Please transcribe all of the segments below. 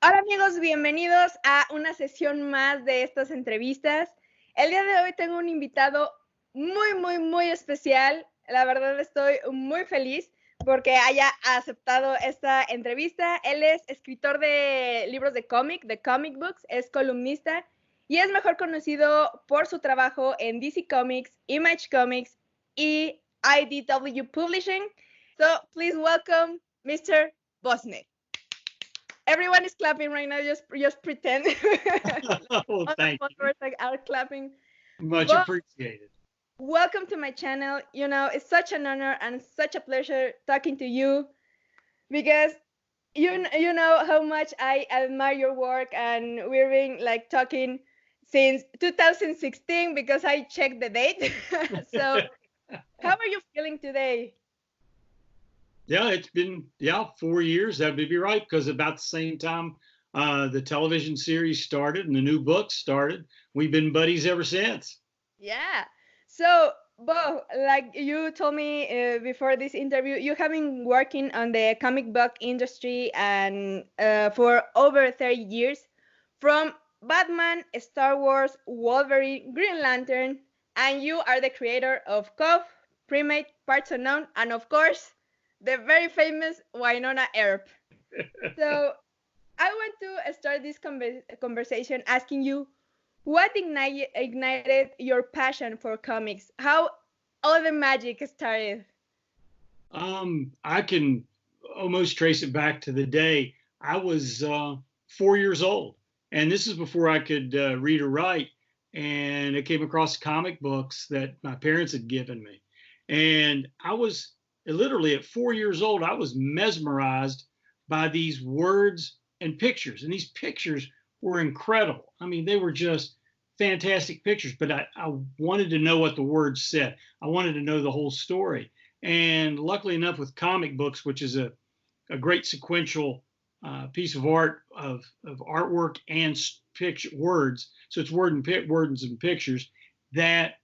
Hola amigos, bienvenidos a una sesión más de estas entrevistas. El día de hoy tengo un invitado muy especial. La verdad estoy muy feliz porque haya aceptado esta entrevista. Él es escritor de libros de cómic, de comic books, es columnista y es mejor conocido por su trabajo en DC Comics, Image Comics y IDW Publishing. So please welcome Mr. Beau Smith. Everyone is clapping right now. Just pretend. Oh, thank you. Are clapping. Much appreciated. Welcome to my channel. You know, it's such an honor and such a pleasure talking to you because you know how much I admire your work, and we've been like talking since 2016 because I checked the date. So, how are you feeling today? Yeah, it's been 4 years. That would be right, because about the same time the television series started and the new books started. We've been buddies ever since. Yeah. So, Beau, like you told me before this interview, you have been working on the comic book industry and for over 30 years, from Batman, Star Wars, Wolverine, Green Lantern, and you are the creator of Cobb, Primate, Parts Unknown, and of course, the very famous Wynonna Earp. So I want to start this conversation asking you, what ignited your passion for comics? How all the magic started? I can almost trace it back to the day I was 4 years old. And this is before I could read or write. And I came across comic books that my parents had given me. And I was literally at 4 years old, I was mesmerized by these words and pictures. And these pictures were incredible. I mean, they were just fantastic pictures, but I wanted to know what the words said. I wanted to know the whole story. And luckily enough, with comic books, which is a great sequential piece of art, of artwork and picture words, so it's words and pictures, that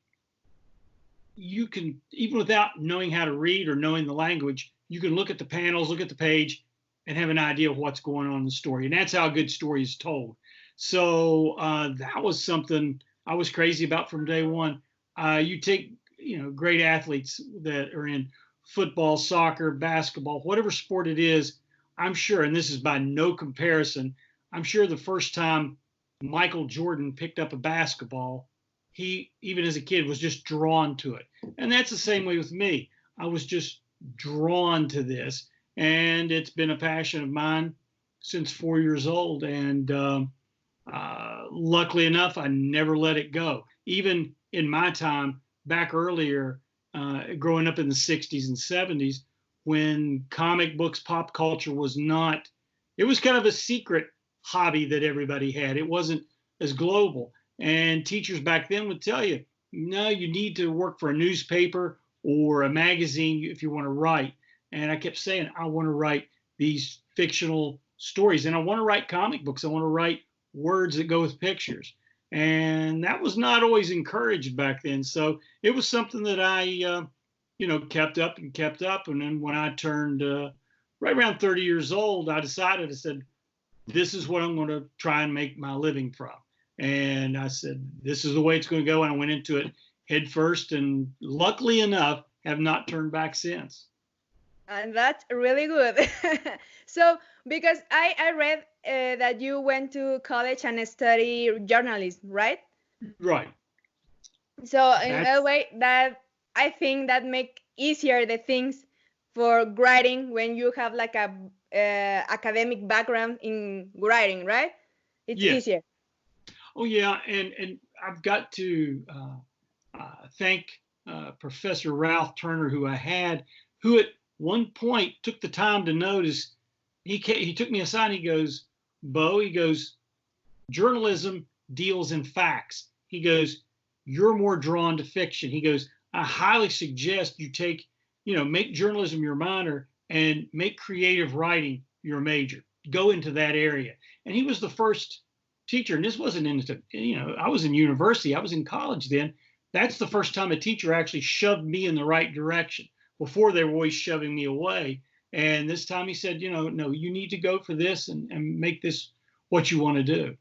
you can, even without knowing how to read or knowing the language, you can look at the panels, look at the page, and have an idea of what's going on in the story. And that's how a good story is told. So that was something I was crazy about from day one. You take, great athletes that are in football, soccer, basketball, whatever sport it is, I'm sure, and this is by no comparison, I'm sure the first time Michael Jordan picked up a basketball, he, even as a kid, was just drawn to it. And that's the same way with me. I was just drawn to this. And it's been a passion of mine since 4 years old. And luckily enough, I never let it go. Even in my time, back earlier, growing up in the 60s and 70s, when comic books, pop culture was not, it was kind of a secret hobby that everybody had. It wasn't as global. And teachers back then would tell you, no, you need to work for a newspaper or a magazine if you want to write. And I kept saying, I want to write these fictional stories, and I want to write comic books. I want to write words that go with pictures. And that was not always encouraged back then. So it was something that I, kept up. And then when I turned right around 30 years old, I decided, I said, this is what I'm going to try and make my living from. And I said, this is the way it's going to go. And I went into it head first, and luckily enough, have not turned back since. And that's really good. So, because I read that you went to college and studied journalism, right? Right. So in a way, that I think that make easier the things for writing when you have like a academic background in writing, right? It's easier. Oh yeah, and I've got to thank Professor Ralph Turner, who I had, who at one point took the time to notice. He took me aside. He goes, Beau, he goes, journalism deals in facts. He goes, you're more drawn to fiction. He goes, I highly suggest you take, make journalism your minor and make creative writing your major. Go into that area. And he was the first teacher, and this wasn't into, I was in university, I was in college then. That's the first time a teacher actually shoved me in the right direction. Before, they were always shoving me away. And this time he said, no, you need to go for this and make this what you want to do.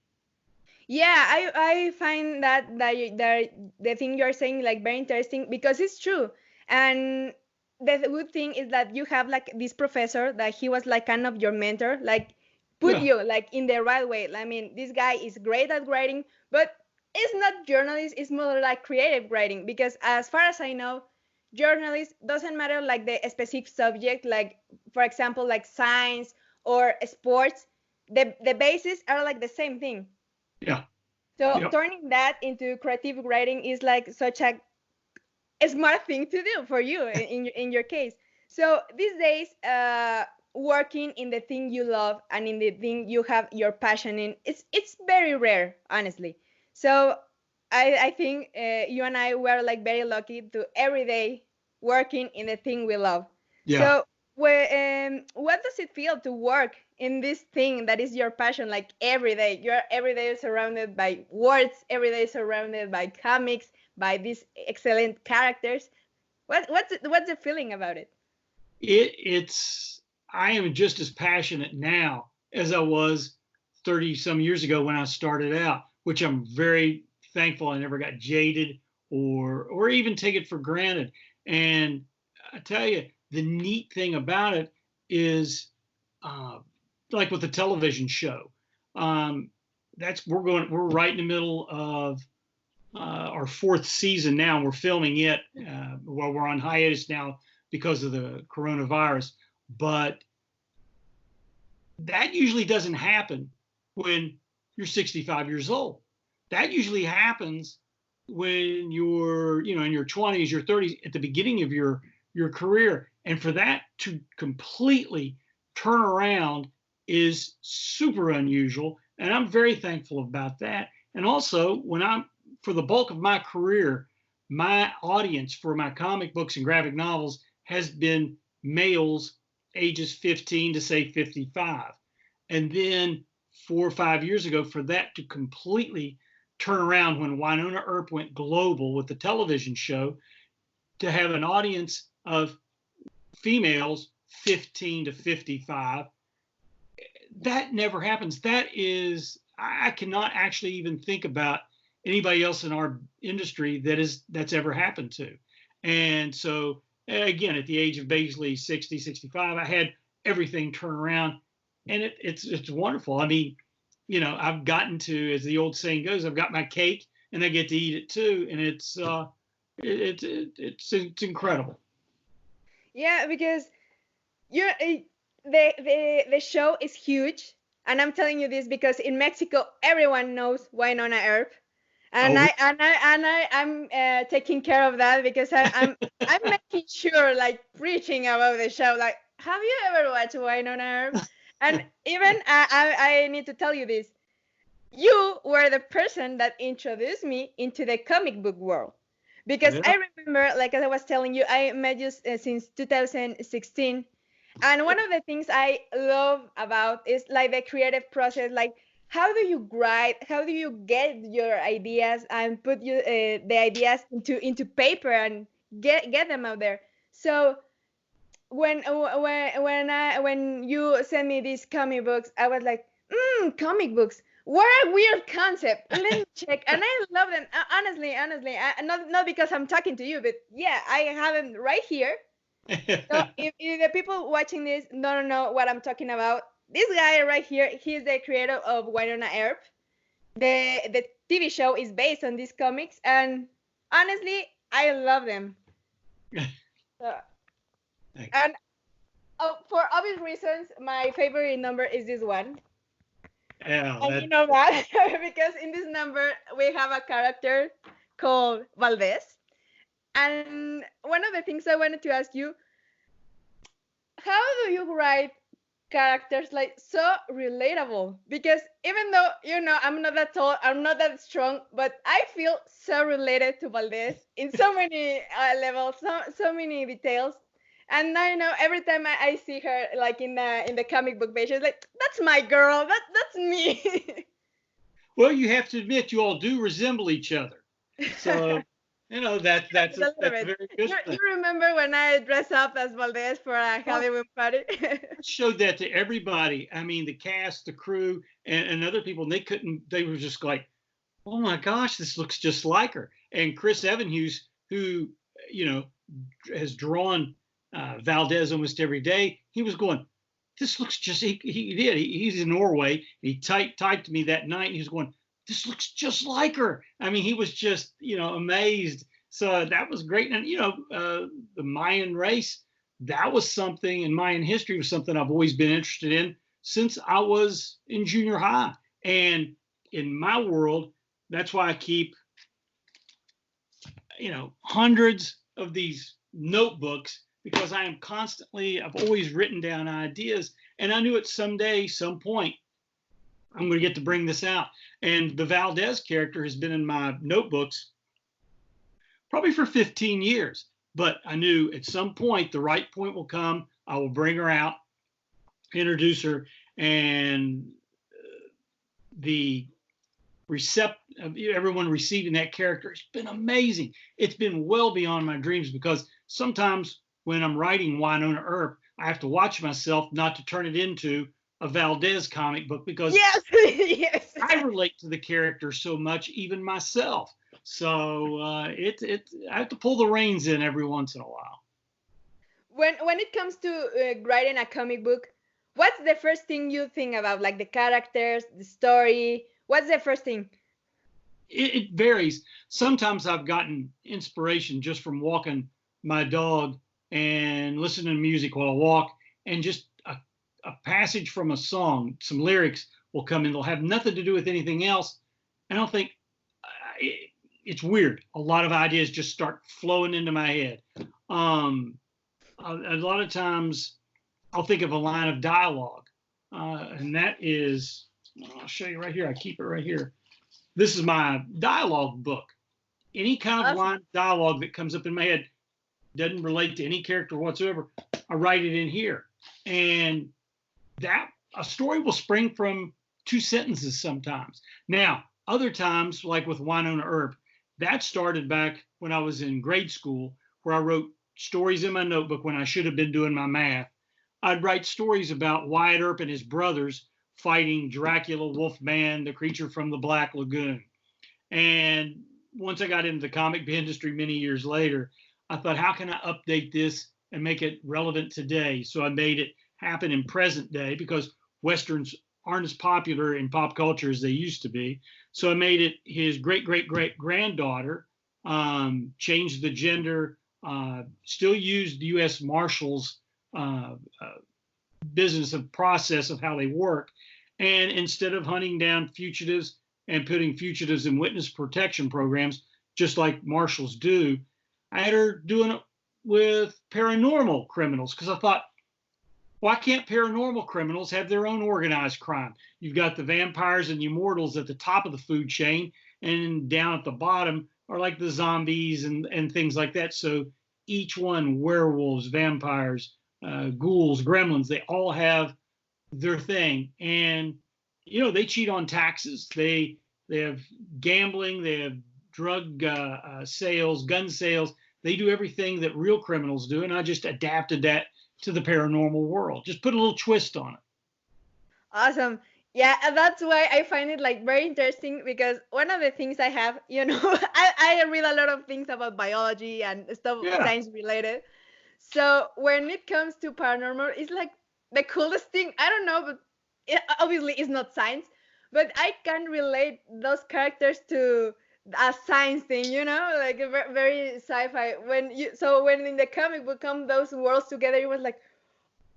Yeah, I find that the thing you're saying like very interesting because it's true. And the good thing is that you have like this professor that he was like kind of your mentor, like put Yeah, you like in the right way. I mean, this guy is great at writing, but it's not journalist, it's more like creative writing because as far as I know, journalist doesn't matter like the specific subject, like for example, like science or sports, the bases are like the same thing. yeah, So yeah, turning that into creative writing is like such a smart thing to do for you in your case. So these days, working in the thing you love and in the thing you have your passion in, it's very rare, honestly. So I think you and I were like very lucky to every day working in the thing we love. yeah. So what does it feel to work in this thing that is your passion like every day? You're every day surrounded by words, every day surrounded by comics, by these excellent characters. What's the feeling about it? It's I am just as passionate now as I was 30 some years ago when I started out, which I'm very thankful I never got jaded or even take it for granted. And I tell you, the neat thing about it is uh, like with the television show. Um, we're right in the middle of our fourth season now, and we're filming it. Well, we're on hiatus now because of the coronavirus, but that usually doesn't happen when you're 65 years old. That usually happens when you're, in your 20s, your 30s, at the beginning of your career. And for that to completely turn around is super unusual. And I'm very thankful about that. And also, for the bulk of my career, my audience for my comic books and graphic novels has been males ages 15 to say 55. And then 4 or 5 years ago, for that to completely turn around when Wynonna Earp went global with the television show, to have an audience of females 15 to 55, that never happens. I cannot actually even think about anybody else in our industry that's ever happened to. And so again, at the age of basically 60, 65, I had everything turn around, and it's wonderful. I mean, I've gotten to, as the old saying goes, I've got my cake and I get to eat it too, and it's incredible. Yeah, because you're the show is huge, and I'm telling you this because in Mexico everyone knows Wynonna Earp, and Oh, I'm taking care of that because I'm making sure like preaching about the show. Like, have you ever watched Wynonna Earp? And even I need to tell you this. You were the person that introduced me into the comic book world. Because yeah. I remember, like as I was telling you, I met you since 2016. And one of the things I love about is like the creative process. Like, how do you write? How do you get your ideas and put the ideas into paper and get them out there? So when you sent me these comic books, I was like, comic books. What a weird concept. Let me check, and I love them. Honestly, not because I'm talking to you, but yeah, I have them right here. So if the people watching this don't know what I'm talking about, this guy right here, he's the creator of Wynonna Earp. The TV show is based on these comics, and honestly, I love them. So, and for obvious reasons, my favorite number is this one. Yeah, And you know that because in this number we have a character called Valdez. And one of the things I wanted to ask you, how do you write characters like so relatable? Because even though I'm not that tall, I'm not that strong, but I feel so related to Valdez in so many levels, so many details. And I know every time I see her like in the comic book page, it's like, that's my girl, that's me. well, you have to admit you all do resemble each other. So You know, that's A little a bit. very good You thing. remember when I dressed up as Valdez for a Well, Halloween party? I showed that to everybody. I mean, the cast, the crew, and other people. And they were just like, oh my gosh, this looks just like her. And Chris Evanhuse, who, you know, has drawn Valdez almost every day, he was going, this looks just, he did. He's in Norway. He typed to me that night, and he was going, this looks just like her. I mean, he was just, you know, amazed. So that was great. And, you know, the Mayan race, that was something, and Mayan history was something I've always been interested in since I was in junior high. And in my world, that's why I keep, you know, hundreds of these notebooks, because I've always written down ideas, and I knew at someday, some point, I'm going to get to bring this out. And the Valdez character has been in my notebooks probably for 15 years, but I knew at some point, the right point will come. I will bring her out, introduce her, and the everyone receiving that character has been amazing. It's been well beyond my dreams, because sometimes when I'm writing Wynonna Earp, I have to watch myself not to turn it into a Valdez comic book, because Yes, yes. I relate to the character so much, even myself. So I have to pull the reins in every once in a while. When it comes to writing a comic book, what's the first thing you think about? Like the characters, the story? What's the first thing? It varies. Sometimes I've gotten inspiration just from walking my dog and listening to music while I walk, and just a passage from a song, some lyrics will come in. They'll have nothing to do with anything else. And I'll think, it's weird. A lot of ideas just start flowing into my head. A lot of times I'll think of a line of dialogue, and that is, I'll show you right here. I keep it right here. This is my dialogue book. Any kind of line of dialogue that comes up in my head, doesn't relate to any character whatsoever, I write it in here. And that a story will spring from 2 sentences sometimes. Now, other times, like with Wynonna Earp, that started back when I was in grade school, where I wrote stories in my notebook when I should have been doing my math. I'd write stories about Wyatt Earp and his brothers fighting Dracula, Wolfman, the creature from the Black Lagoon. And once I got into the comic industry many years later, I thought, how can I update this and make it relevant today? So I made it happen in present day, because Westerns aren't as popular in pop culture as they used to be. So I made it his great-great-great-granddaughter, changed the gender, still used the US Marshals business of process of how they work. And instead of hunting down fugitives and putting fugitives in witness protection programs, just like marshals do, I had her doing it with paranormal criminals, because I thought, why can't paranormal criminals have their own organized crime? You've got the vampires and the immortals at the top of the food chain, and down at the bottom are like the zombies and things like that. So each one, werewolves, vampires, ghouls, gremlins, they all have their thing. And, you know, they cheat on taxes. They have gambling. They have drug sales, gun sales. They do everything that real criminals do. And I just adapted that to the paranormal world. Just put a little twist on it. Awesome. Yeah, and that's why I find it like very interesting, because one of the things I have, you know, I read a lot of things about biology and stuff science related. So when it comes to paranormal, it's like the coolest thing. I don't know, but obviously it's not science, but I can relate those characters to a science thing, you know, like a very sci-fi. When in the comic book come those worlds together, it was like,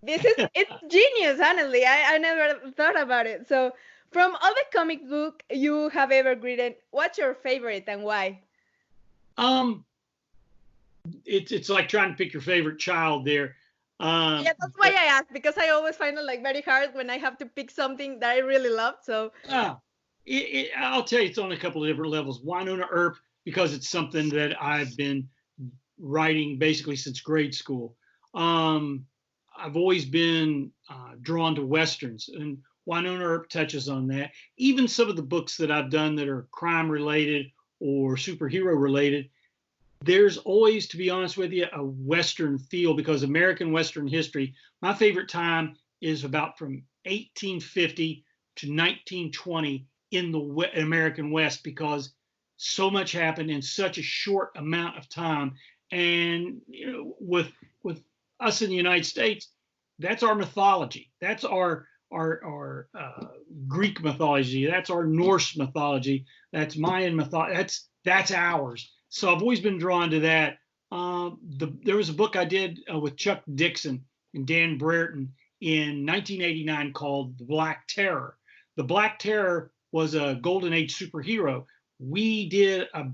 it's genius. Honestly, I never thought about it. So from all the comic book you have ever written, what's your favorite and why? It's like trying to pick your favorite child there. Yeah, that's why I asked, because I always find it like very hard when I have to pick something that I really love. So I'll tell you, it's on a couple of different levels. Wynonna Earp, because it's something that I've been writing basically since grade school. I've always been drawn to Westerns, and Wynonna Earp touches on that. Even some of the books that I've done that are crime related or superhero related, there's always, to be honest with you, a Western feel, because American Western history, my favorite time is about from 1850 to 1920 in the American West, because so much happened in such a short amount of time. And with us in the United States, that's our mythology. That's our Greek mythology. That's our Norse mythology. That's Mayan mythology. That's ours. So I've always been drawn to that. There was a book I did with Chuck Dixon and Dan Brereton in 1989 called The Black Terror. The Black Terror was a Golden Age superhero. We did a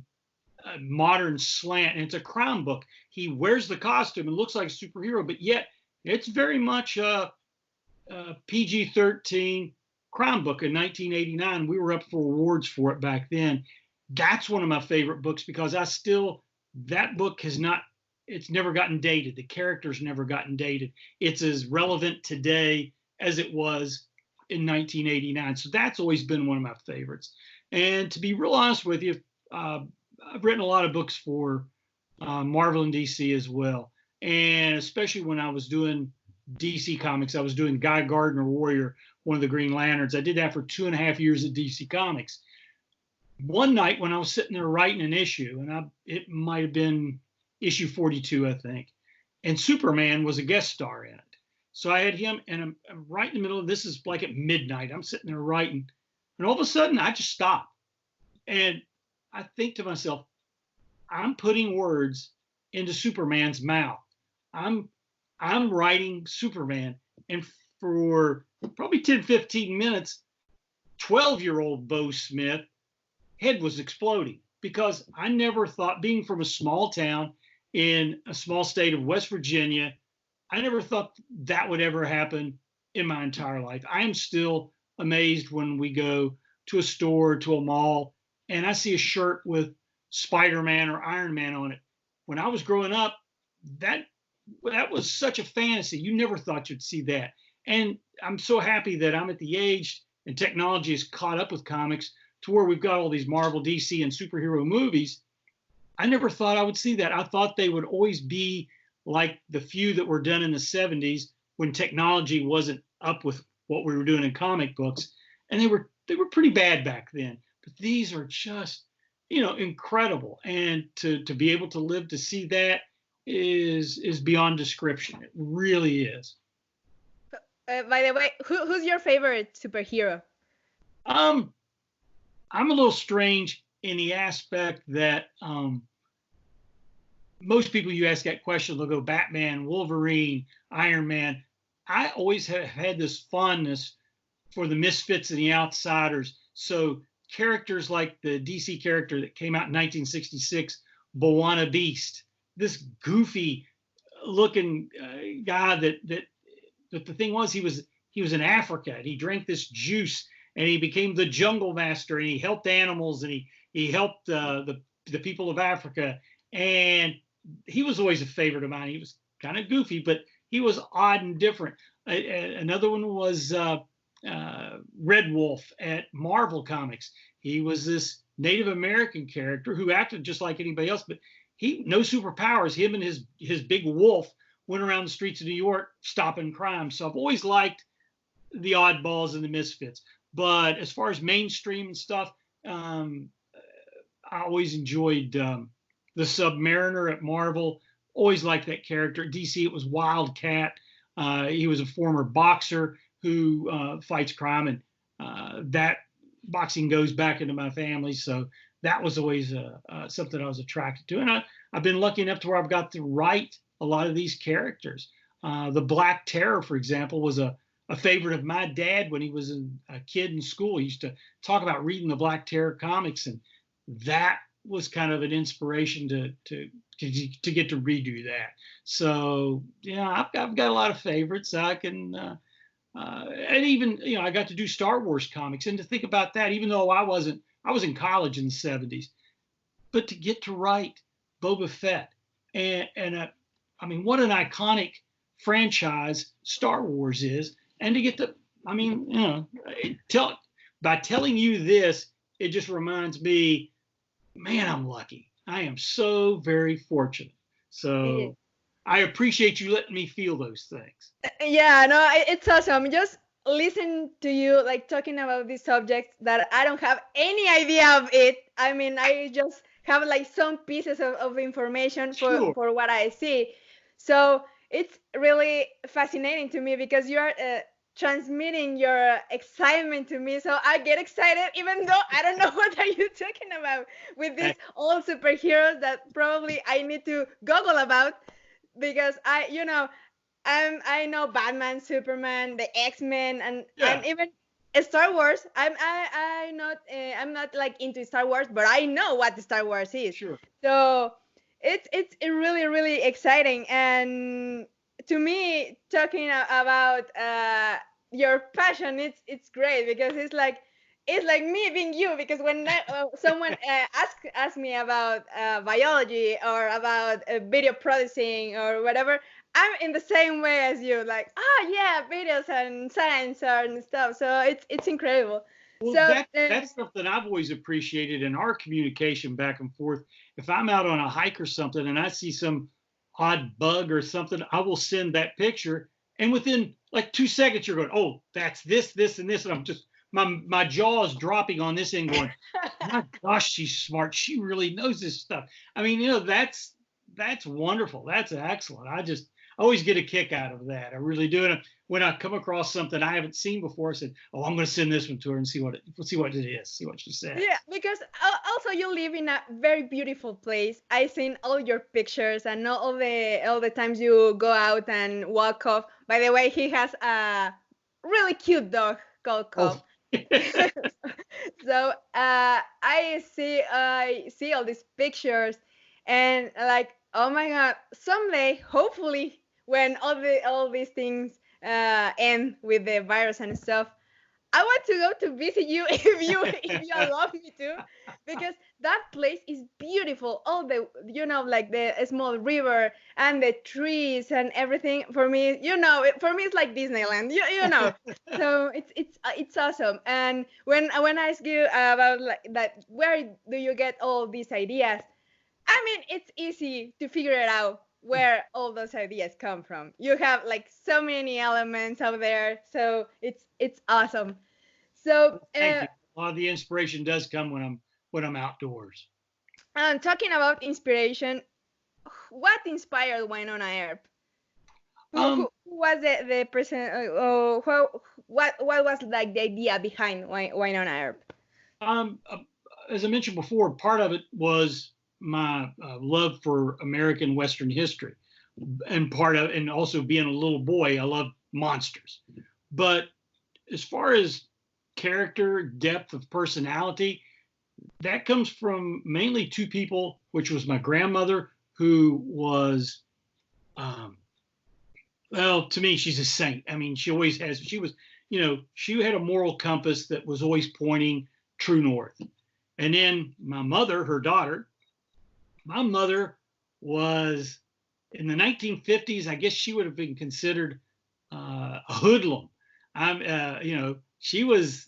modern slant, and it's a crime book. He wears the costume and looks like a superhero, but yet it's very much a PG-13 crime book in 1989. We were up for awards for it back then. That's one of my favorite books, because that book it's never gotten dated. The character's never gotten dated. It's as relevant today as it was in 1989. So that's always been one of my favorites. And to be real honest with you, I've written a lot of books for Marvel and DC as well. And especially when I was doing DC Comics, I was doing Guy Gardner Warrior, one of the Green Lanterns. I did that for 2.5 years at DC Comics. One night when I was sitting there writing an issue, and it might have been issue 42, I think, and Superman was a guest star in it. So I had him, and I'm right in the middle of this, is like at midnight. I'm sitting there writing, and all of a sudden I just stop. And I think to myself, I'm putting words into Superman's mouth. I'm writing Superman. And for probably 10, 15 minutes, 12-year-old Beau Smith head was exploding, because I never thought, being from a small town in a small state of West Virginia, I never thought that would ever happen in my entire life. I am still amazed when we go to a store, to a mall, and I see a shirt with Spider-Man or Iron Man on it. When I was growing up, that was such a fantasy. You never thought you'd see that. And I'm so happy that I'm at the age and technology has caught up with comics to where we've got all these Marvel, DC, and superhero movies. I never thought I would see that. I thought they would always be like the few that were done in the 70s when technology wasn't up with what we were doing in comic books. And they were pretty bad back then. But these are just, incredible. And to be able to live to see that is beyond description. It really is. By the way, who's your favorite superhero? I'm a little strange in the aspect that most people, you ask that question, they'll go Batman, Wolverine, Iron Man. I always have had this fondness for the misfits and the outsiders. So characters like the DC character that came out in 1966, Bwana Beast, this goofy looking guy that the thing was, he was in Africa and he drank this juice and he became the jungle master and he helped animals and he helped the people of Africa. And he was always a favorite of mine. He was kind of goofy, but he was odd and different. Another one was Red Wolf at Marvel Comics. He was this Native American character who acted just like anybody else, but no superpowers. Him and his big wolf went around the streets of New York stopping crime. So I've always liked the oddballs and the misfits. But as far as mainstream and stuff, I always enjoyed the Submariner at Marvel. Always liked that character. At DC, it was Wildcat. He was a former boxer who fights crime, and that boxing goes back into my family. So that was always something I was attracted to. And I've been lucky enough to where I've got to write a lot of these characters. The Black Terror, for example, was a favorite of my dad when he was a kid in school. He used to talk about reading the Black Terror comics, and that was kind of an inspiration to get to redo that. So I've got a lot of favorites. I can and even I got to do Star Wars comics, and to think about that, even though I was in college in the 70s, but to get to write Boba Fett and I mean, what an iconic franchise Star Wars is. And to get to, by telling you this, it just reminds me, man, I'm lucky. I am so very fortunate. So I appreciate you letting me feel those things. Yeah, no, it's awesome. Just listen to you like talking about these subjects that I don't have any idea of it. I mean, I just have like some pieces of information Sure. for what I see. So it's really fascinating to me because you are transmitting your excitement to me. So I get excited even though I don't know what are you talking about with these old superheroes that probably I need to Google about because I know Batman, Superman, the X-Men, and even Star Wars. I'm not like into Star Wars, but I know what Star Wars is. Sure. So it's really really exciting, and to me talking about your passion, it's great because it's like me being you because when someone asks me about biology or about video processing or whatever, I'm in the same way as you, like, oh yeah, videos and science and stuff. So it's incredible. Well, So that's something I've always appreciated in our communication back and forth. If I'm out on a hike or something and I see some odd bug or something, I will send that picture. And within like 2 seconds, you're going, oh, that's this, this, and this. And I'm just, my jaw is dropping on this end going, my gosh, she's smart. She really knows this stuff. I mean, that's wonderful. That's excellent. I always get a kick out of that. I really do. And when I come across something I haven't seen before, I said, "Oh, I'm going to send this one to her and see what it is, see what she said." yeah, because also you live in a very beautiful place. I seen all your pictures and all the times you go out and walk off. By the way, he has a really cute dog called Cobb. Oh. So I see all these pictures and like, oh my god, someday hopefully when all these things end with the virus and stuff, I want to go to visit you if you allow me to, because that place is beautiful. All the like the small river and the trees and everything. For me, for me it's like Disneyland. You know. So it's awesome. And when I ask you about like that, where do you get all these ideas? I mean, it's easy to figure it out where all those ideas come from. You have like so many elements out there, so it's awesome. So, Thank you. A lot of the inspiration does come when I'm outdoors. talking about inspiration, what inspired Wynonna Earp? Who was the person? What was like the idea behind Wynonna Earp? As I mentioned before, part of it was my love for American Western history, and also being a little boy, I love monsters. But as far as character, depth of personality, that comes from mainly two people, which was my grandmother, who was, well, to me, she's a saint. I mean, she always has. She was, she had a moral compass that was always pointing true north. And then my mother, her daughter, my mother was in the 1950s. I guess she would have been considered a hoodlum. She was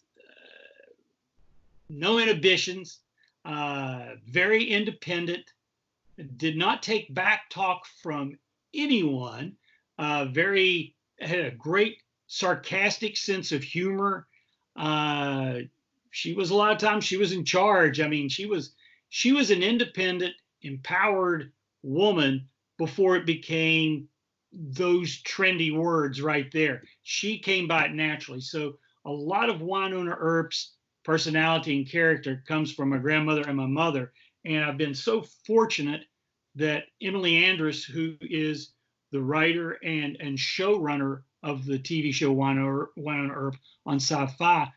no inhibitions, very independent, did not take back talk from anyone, had a great sarcastic sense of humor. She was a lot of times she was in charge. I mean, she was an independent, empowered woman before it became those trendy words right there. She came by it naturally. So a lot of Wynonna Earp's personality and character comes from my grandmother and my mother. And I've been so fortunate that Emily Andress, who is the writer and showrunner of the TV show Wynonna Earp on Sci-Fi,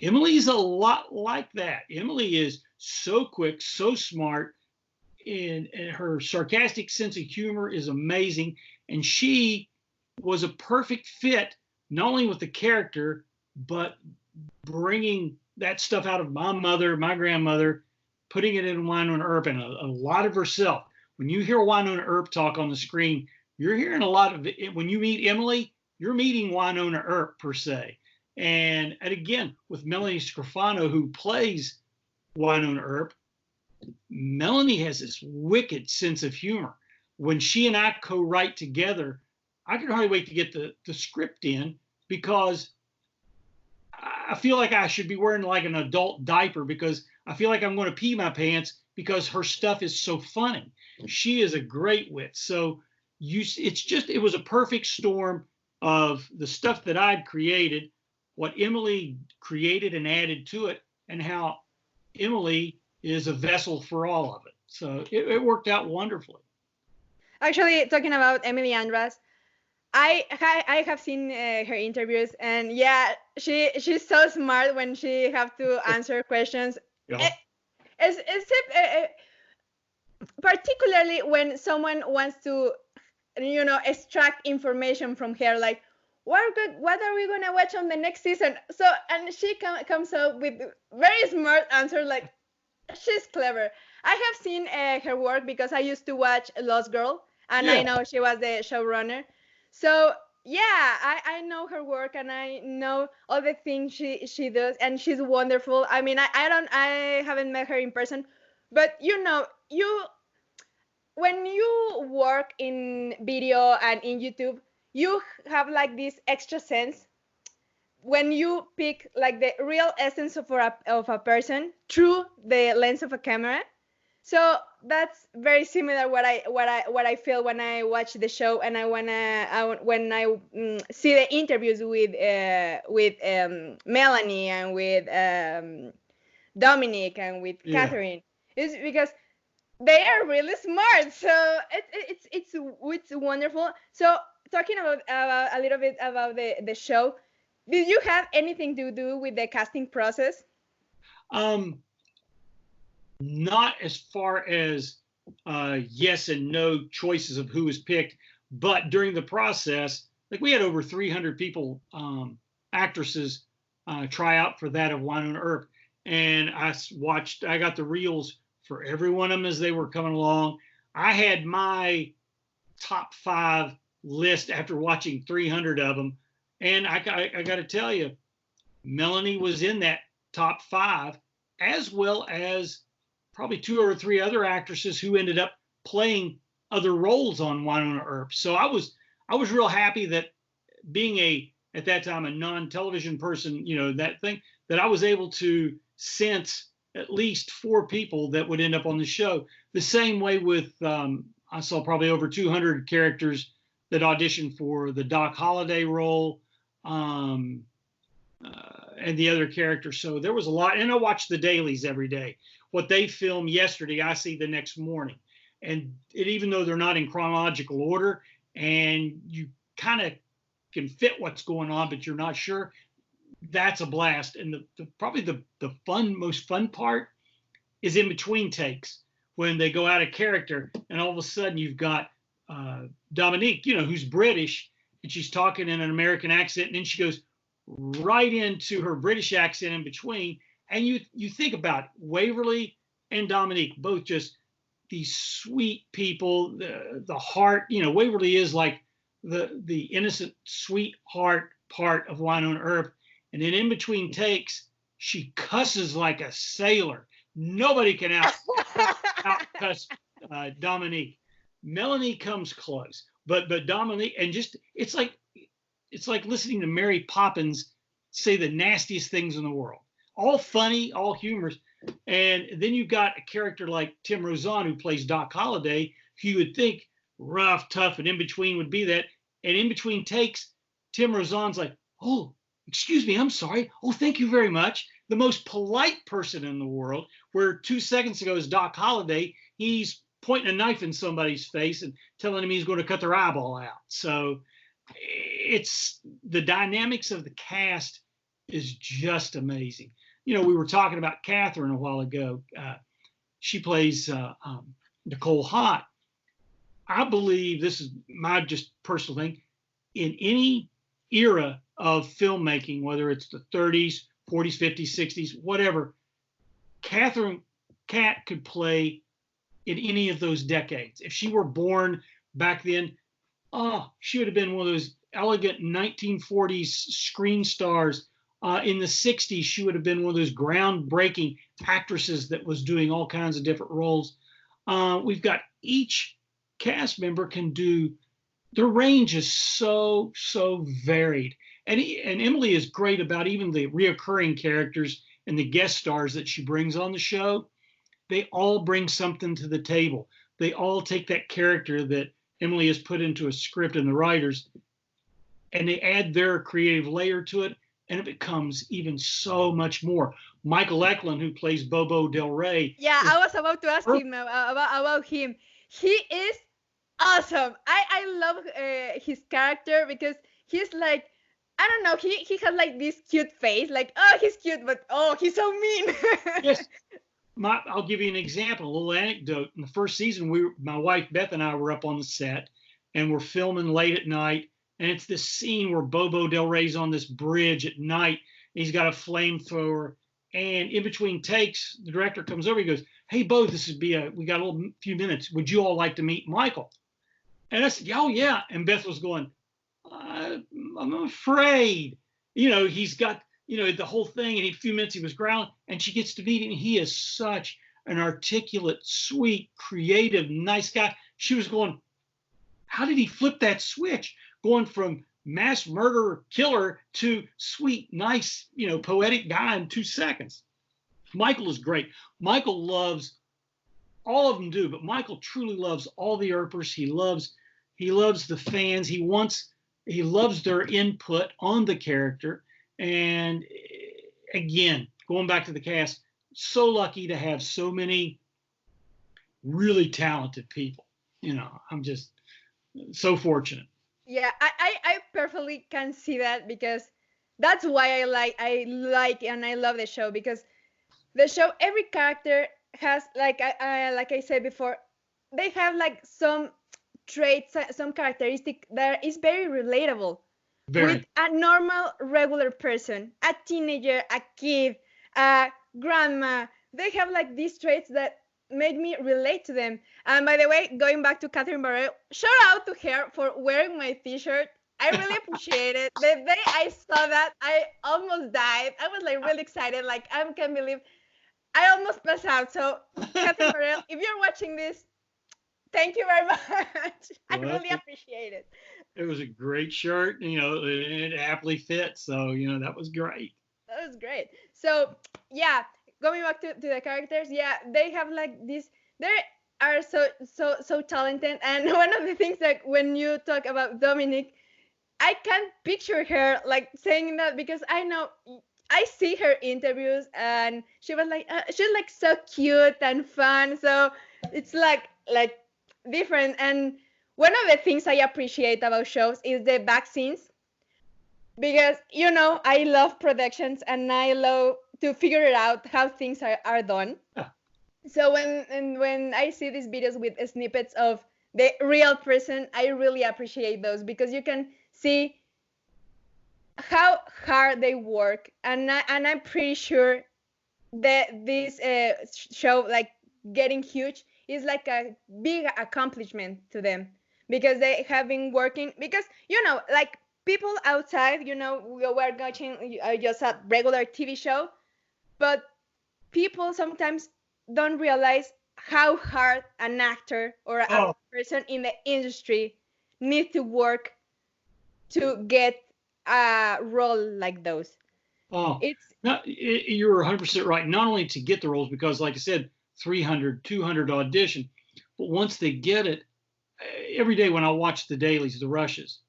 Emily's a lot like that. Emily is so quick, so smart, and her sarcastic sense of humor is amazing. And she was a perfect fit, not only with the character, but bringing that stuff out of my mother, my grandmother, putting it in Wynonna Earp and a lot of herself. When you hear Wynonna Earp talk on the screen, you're hearing a lot of it. When you meet Emily, you're meeting Wynonna Earp per se. And again, with Melanie Scrofano, who plays Wynonna Earp, Melanie has this wicked sense of humor. When she and I co-write together, I can hardly wait to get the script in, because I feel like I should be wearing like an adult diaper, because I feel like I'm going to pee my pants because her stuff is so funny. She is a great wit. So it was a perfect storm of the stuff that I'd created, what Emily created and added to it, and how Emily is a vessel for all of it. So it worked out wonderfully. Actually, talking about Emily Andras, I have seen her interviews, and yeah, she's so smart when she have to answer questions. Yeah. Particularly when someone wants to, extract information from her, like what are we gonna watch on the next season? So, and she comes up with very smart answers. Like, she's clever. I have seen her work because I used to watch Lost Girl, and I know she was the showrunner. So yeah, I know her work, and I know all the things she does, and she's wonderful. I mean, I haven't met her in person, but when you work in video and in YouTube, you have like this extra sense when you pick like the real essence of a person through the lens of a camera. So that's very similar what I feel when I watch the show, and when I see the interviews with Melanie and with Dominic and with Catherine. It's because they are really smart. So it's wonderful. So talking about a little bit about the show, did you have anything to do with the casting process? Not as far as yes and no choices of who was picked, but during the process, like we had over 300 people, actresses, try out for that of Wynonna Earp, and I got the reels for every one of them as they were coming along. I had my top 5 list after watching 300 of them, and I got to tell you, Melanie was in that top 5, as well as probably 2 or 3 other actresses who ended up playing other roles on Wynonna Earp. So I was real happy that, being at that time a non-television person, that I was able to sense at least 4 people that would end up on the show. The same way with I saw probably over 200 characters that auditioned for the Doc Holliday role, and the other characters. So there was a lot, and I watch the dailies every day. What they film yesterday, I see the next morning. And even though they're not in chronological order, and you kind of can fit what's going on, but you're not sure, that's a blast. And probably the most fun part is in between takes, when they go out of character, and all of a sudden you've got Dominique, who's British, and she's talking in an American accent, and then she goes right into her British accent in between. And you think about Waverly and Dominique, both just these sweet people, the heart, Waverly is like the innocent, sweetheart part of Wynonna Earp. And then in between takes, she cusses like a sailor. Nobody can out cuss Dominique. Melanie comes close, but Dominique, and just it's like listening to Mary Poppins say the nastiest things in the world. All funny, all humorous. And then you've got a character like Tim Rozon, who plays Doc Holliday, who you would think rough, tough, and in between would be that. And in between takes, Tim Rozon's like, "Oh, excuse me, I'm sorry. Oh, thank you very much." The most polite person in the world, where 2 seconds ago is Doc Holliday, he's pointing a knife in somebody's face and telling him he's going to cut their eyeball out. So it's the dynamics of the cast is just amazing. We were talking about Catherine a while ago. She plays Nicole Hott. I believe, this is my just personal thing, in any era of filmmaking, whether it's the 30s, 40s, 50s, 60s, whatever, Cat could play in any of those decades. If she were born back then, she would have been one of those elegant 1940s screen stars, In the 60s, she would have been one of those groundbreaking actresses that was doing all kinds of different roles. We've got each cast member can do, their range is so varied. And Emily is great about even the reoccurring characters and the guest stars that she brings on the show. They all bring something to the table. They all take that character that Emily has put into a script and the writers, and they add their creative layer to it, and it becomes even so much more. Michael Eklund, who plays Bobo Del Rey. Yeah, I was about to ask him about him. He is awesome. I love his character because he's like, I don't know, he has like this cute face, like, oh, he's cute, but oh, he's so mean. Yes. I'll give you an example, a little anecdote. In the first season, my wife Beth and I were up on the set, and we're filming late at night. And it's this scene where Bobo Del Rey's on this bridge at night. He's got a flamethrower. And in between takes, the director comes over. He goes, "Hey, Bo, we got a few minutes. Would you all like to meet Michael?" And I said, "Oh, yeah." And Beth was going, "I'm afraid." He's got, the whole thing. And in a few minutes, he was growling. And she gets to meet him. He is such an articulate, sweet, creative, nice guy. She was going, how did he flip that switch? Going from mass murderer killer to sweet, nice, poetic guy in 2 seconds. Michael is great. Michael loves, all of them do, but Michael truly loves all the Earpers. He loves the fans. He loves their input on the character. And again, going back to the cast, so lucky to have so many really talented people. I'm just so fortunate. Yeah, I perfectly can see that, because that's why I like and I love the show, because the show, every character has, like I said before, they have like some traits, some characteristic that is very relatable with a normal, regular person, a teenager, a kid, a grandma. They have like these traits that made me relate to them. And by the way, going back to Catherine Barrell, shout out to her for wearing my t-shirt. I really appreciate it. The day I saw that, I almost died. I was like really excited. Like, I can't believe I almost passed out. So Catherine Barrell, if you're watching this, thank you very much. I really appreciate it. It was a great shirt, it aptly fit. So, that was great. That was great. So yeah, going back to the characters, yeah, they have like this, they are so talented. And one of the things that when you talk about Dominique, I can't picture her like saying that, because I see her interviews and she was like, she's like so cute and fun. So it's like different. And one of the things I appreciate about shows is the back scenes, because I love productions and I love to figure out how things are done. So when I see these videos with snippets of the real person, I really appreciate those, because you can see how hard they work, and I'm pretty sure that this show, like, getting huge is like a big accomplishment to them, because they have been working, because like people outside, we're watching just a regular TV show, but people sometimes don't realize how hard an actor or a person in the industry needs to work to get a role like those. You're 100% right. Not only to get the roles, because like I said, 300, 200 audition, but once they get it, every day when I watch the dailies, the rushes,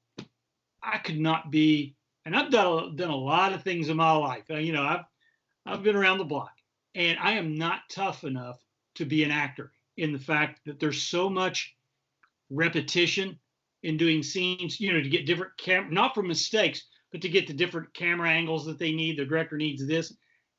I could not be, and I've done a lot of things in my life. I've been around the block, and I am not tough enough to be an actor, in the fact that there's so much repetition in doing scenes, to get different not for mistakes, but to get the different camera angles that they need. The director needs this.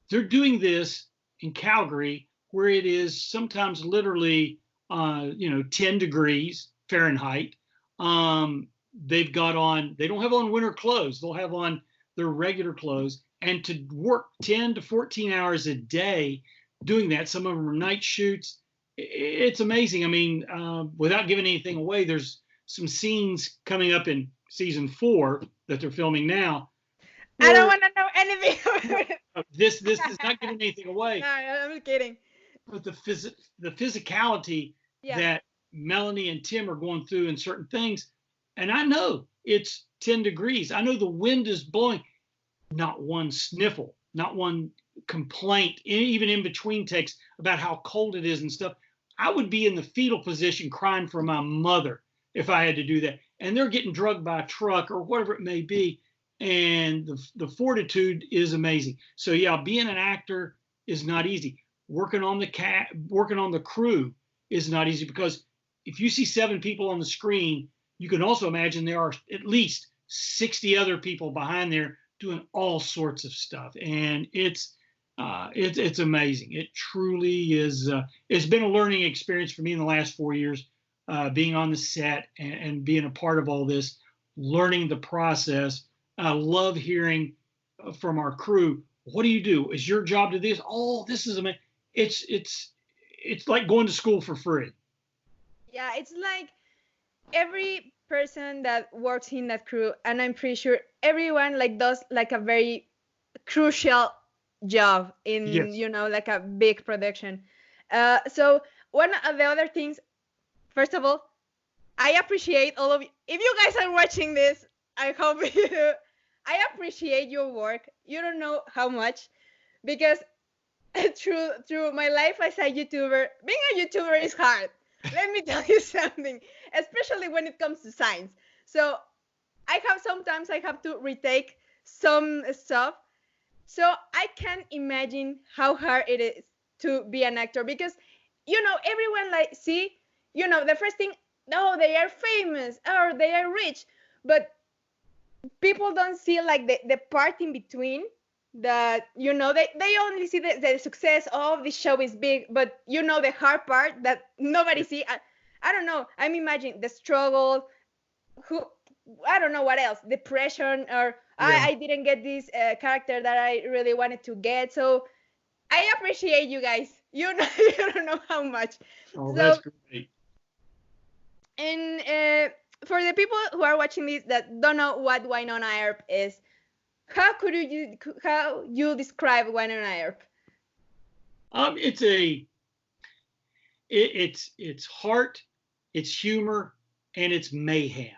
They're doing this in Calgary, where it is sometimes literally, 10 degrees Fahrenheit. They don't have on winter clothes. They'll have on their regular clothes, and to work 10 to 14 hours a day doing that. Some of them are night shoots. It's amazing. I mean, without giving anything away, there's some scenes coming up in season 4 that they're filming now. I don't Or want to know anything about it. this is not giving anything away. No, I'm kidding. But the physicality Yeah. that Melanie and Tim are going through in certain things, and I know it's 10 degrees. I know the wind is blowing. Not one sniffle, not one complaint, even in between takes about how cold it is and stuff. I would be in the fetal position crying for my mother if I had to do that. And they're getting drugged by a truck or whatever it may be. And the fortitude is amazing. So yeah, being an actor is not easy. Working on the crew is not easy, because if you see 7 people on the screen, you can also imagine there are at least 60 other people behind there doing all sorts of stuff, and it's amazing. It truly is. It's been a learning experience for me in the last 4 years, being on the set and being a part of all this, learning the process. I love hearing from our crew. What do you do? Is your job to this? Oh, this is amazing. It's like going to school for free. Yeah, it's like every person that works in that crew, and I'm pretty sure everyone like does like a very crucial job in Yes. like a big production. So one of the other things, first of all, I appreciate all of you. If you guys are watching this, I hope you do. I appreciate your work. You don't know how much, because through my life as a YouTuber, being a YouTuber is hard. Let me tell you something, especially when it comes to science. So sometimes I have to retake some stuff. So I can't imagine how hard it is to be an actor, because everyone like see, the first thing, no, they are famous or they are rich, but people don't see like the part in between, that they only see the success of the show is big, but the hard part that nobody see. I don't know, I'm imagining the struggle, I don't know what else, depression, or Yeah. I didn't get this character that I really wanted to get. So I appreciate you guys. You don't know how much. Oh, So, that's great. and for the people who are watching this that don't know what Wynonna Earp is, how you describe Wynonna Earp? It's heart, it's humor, and it's mayhem.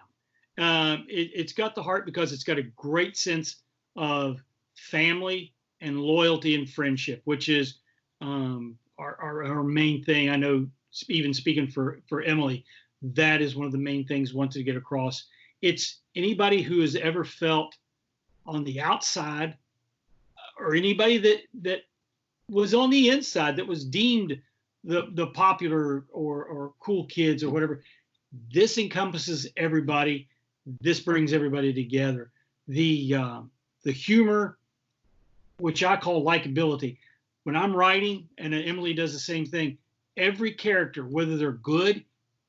It's got the heart because it's got a great sense of family and loyalty and friendship, which is our main thing. I know, even speaking for Emily, that is one of the main things we want to get across. It's anybody who has ever felt on the outside, or anybody that was on the inside, that was deemed the popular or cool kids or whatever. This encompasses everybody. This brings everybody together. The humor, which I call likability. When I'm writing, and Emily does the same thing, every character, whether they're good,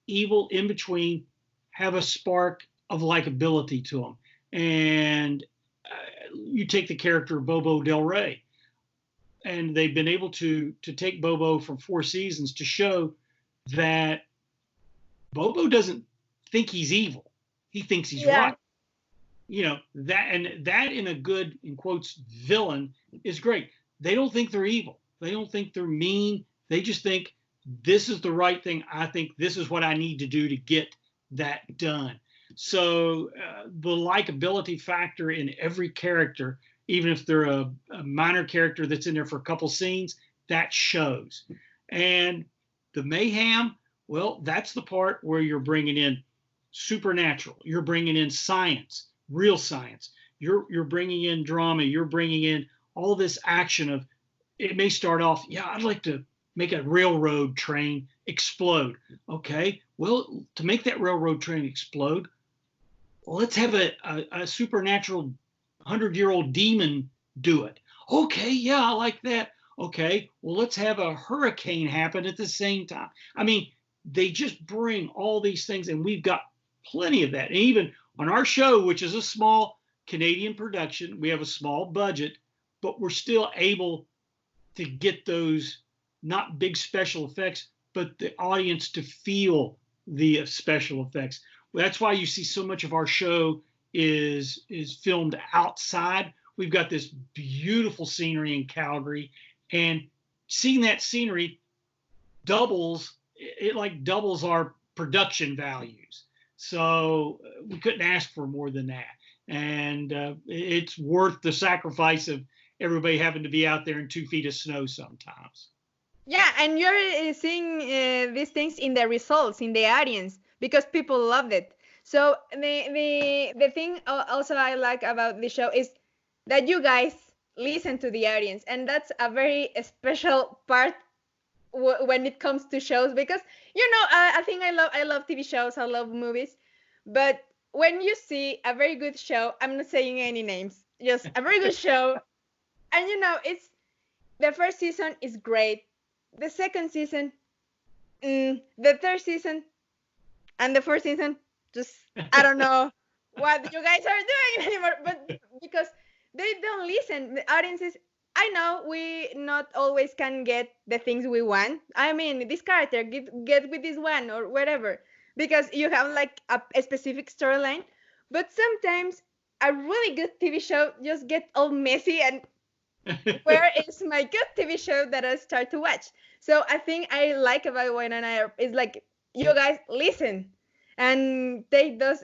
evil, in between, have a spark of likability to them. And you take the character of Bobo Del Rey, and they've been able to take Bobo from 4 seasons to show that Bobo doesn't think he's evil. He thinks he's right. That in a good, in quotes, villain is great. They don't think they're evil. They don't think they're mean. They just think, this is the right thing. I think this is what I need to do to get that done. So the likability factor in every character, even if they're a minor character that's in there for a couple scenes, that shows. And the mayhem, well, that's the part where you're bringing in supernatural. You're bringing in science, real science. You're bringing in drama. You're bringing in all this action of, it may start off, yeah, I'd like to make a railroad train explode. Okay, well, to make that railroad train explode, let's have a supernatural 100-year-old demon do it. Okay, yeah, I like that. Okay, well, let's have a hurricane happen at the same time. I mean, they just bring all these things, and we've got plenty of that. And even on our show, which is a small Canadian production, we have a small budget, but we're still able to get those, not big special effects, but the audience to feel the special effects. That's why you see so much of our show is filmed outside. we've got this beautiful scenery in Calgary, and seeing that scenery doubles our production values. So we couldn't ask for more than that. And it's worth the sacrifice of everybody having to be out there in 2 feet of snow sometimes. Yeah, and you're seeing these things in the results, in the audience, because people loved it. So the thing also I like about the show is that you guys listen to the audience, and that's a very special part when it comes to shows, because I think I love TV shows, I love movies, but when you see a very good show, I'm not saying any names, just a very good show, and it's the first season is great, the second season, the third season, and the fourth season, just I don't know what you guys are doing anymore, but because they don't listen, the audiences. I know we not always can get the things we want. I mean, this character get with this one or whatever, because you have like a specific storyline. But sometimes a really good TV show just get all messy, and where is my good TV show that I start to watch? So I think I like about Wynonna Earp is like you guys listen and take those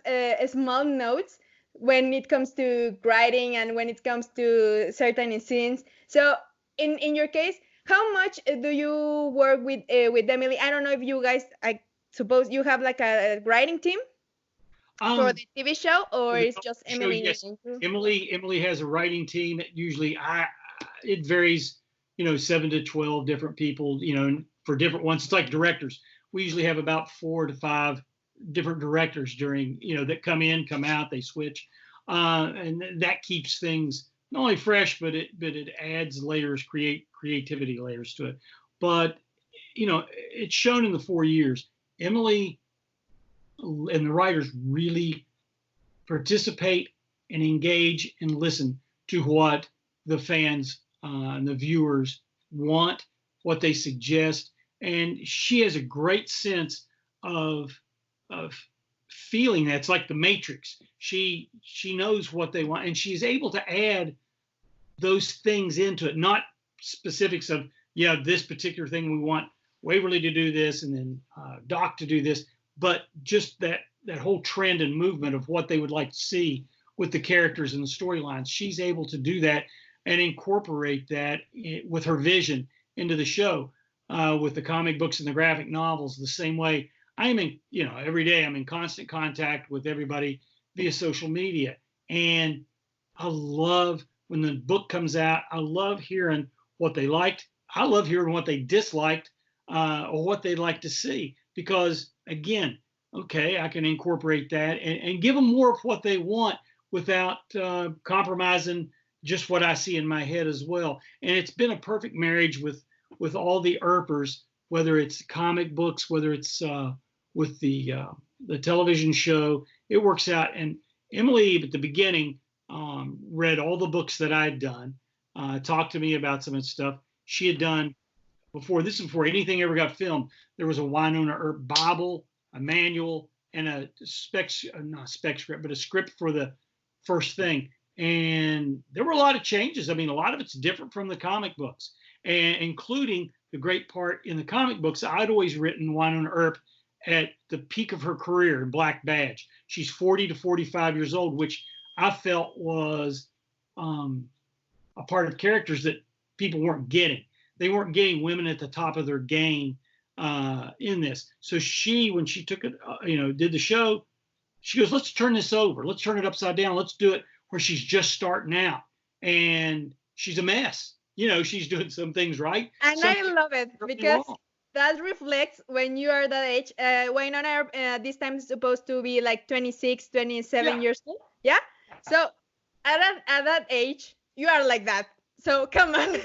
small notes when it comes to writing and when it comes to certain scenes. So in your case, how much do you work with Emily? I don't know if you guys, I suppose you have like a writing team for the TV show, or it's just show, Emily? yes. Emily has a writing team. Usually it varies, 7 to 12 different people, for different ones. It's like directors. We usually have about 4 to 5 different directors during, that come in, come out, they switch. And that keeps things not only fresh, but it adds layers, creativity layers to it. But, it's shown in the 4 years. Emily and the writers really participate and engage and listen to what the fans and the viewers want, what they suggest. And she has a great sense of feeling that. It's like the Matrix. She knows what they want, and she's able to add those things into it, not specifics of, this particular thing we want Waverly to do this and then Doc to do this, but just that whole trend and movement of what they would like to see with the characters and the storylines. She's able to do that and incorporate that with her vision into the show, with the comic books and the graphic novels the same way. I'm in, every day I'm in constant contact with everybody via social media. And I love when the book comes out, I love hearing what they liked. I love hearing what they disliked, or what they'd like to see, because again, okay, I can incorporate that and give them more of what they want without compromising just what I see in my head as well. And it's been a perfect marriage with all the Earpers, whether it's comic books, whether it's with the television show. It works out. And Emily, at the beginning, read all the books that I'd done, talked to me about some of the stuff she had done before anything ever got filmed. There was a Wynonna Earp Bible, a manual, and a script, but a script for the first thing. And there were a lot of changes. I mean, a lot of it's different from the comic books, and including the great part in the comic books. I'd always written Wynonna Earp at the peak of her career in Black Badge. She's 40 to 45 years old, which I felt was a part of characters that people weren't getting. They weren't getting women at the top of their game in this. So when she took it, did the show, she goes, let's turn this over. Let's turn it upside down. Let's do it where she's just starting out. And she's a mess. She's doing some things right. And I love it because that reflects when you are that age. Wynonna Earp, this time is supposed to be like 26, 27 years old. Yeah. So at that age, you are like that. So come on. Very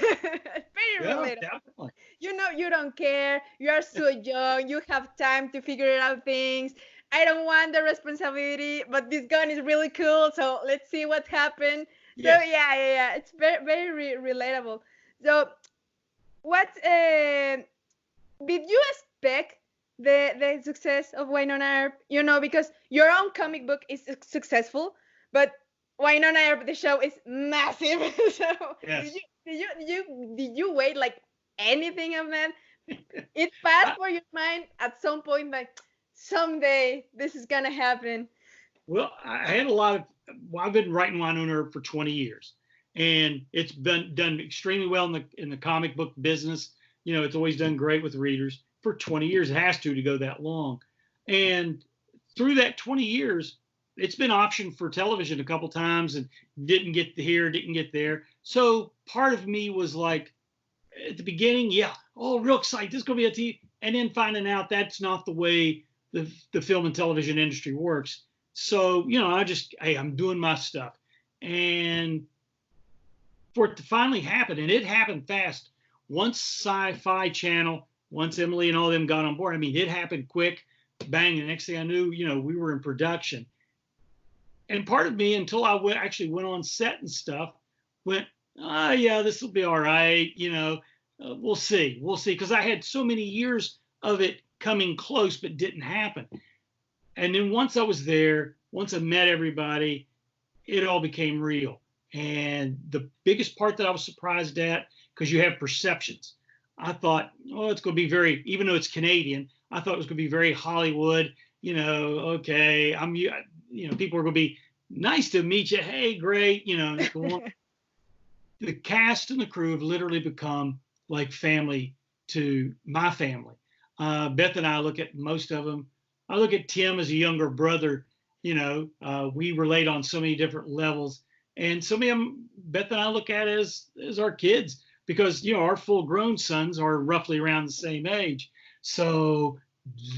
relatable. Definitely. You don't care. You are so young. You have time to figure out things. I don't want the responsibility, but this gun is really cool. So let's see what happened. Yes. So yeah. It's very, very relatable. So what did you expect the success of Wynonna Earp? Because your own comic book is successful, but Wynonna Earp, the show is massive. So Yes. did you wait like anything of that? It passed for your mind at some point, like someday this is gonna happen. Well, I had a lot of. Well, I've been writing Wynnona Earp for 20 years, and it's been done extremely well in the comic book business. You know, it's always done great with readers for 20 years. It has to go that long, and through that 20 years, it's been optioned for television a couple times and didn't get here, didn't get there. So part of me was like, at the beginning, yeah, oh, real excited, this is gonna be a TV, and then finding out that's not the way the film and television industry works. So, you know, hey, I'm doing my stuff. And for it to finally happen, and it happened fast. Once Sci-Fi Channel, once Emily and all them got on board, I mean, it happened quick, bang. The next thing I knew, you know, we were in production. And part of me, until I actually went on set and stuff, went, oh, yeah, this will be all right. You know, we'll see. Because I had so many years of it coming close, but didn't happen. And then once I was there, once I met everybody, it all became real. And the biggest part that I was surprised at, because you have perceptions, I thought, oh, it's going to be very, even though it's Canadian, I thought it was going to be very Hollywood. You know, okay, you know, people are going to be nice to meet you. Hey, great. You know, the cast and the crew have literally become like family to my family. Beth and I look at most of them. I look at Tim as a younger brother. You know, we relate on so many different levels. And so many of them, Beth and I look at as our kids, because, you know, our full grown sons are roughly around the same age. So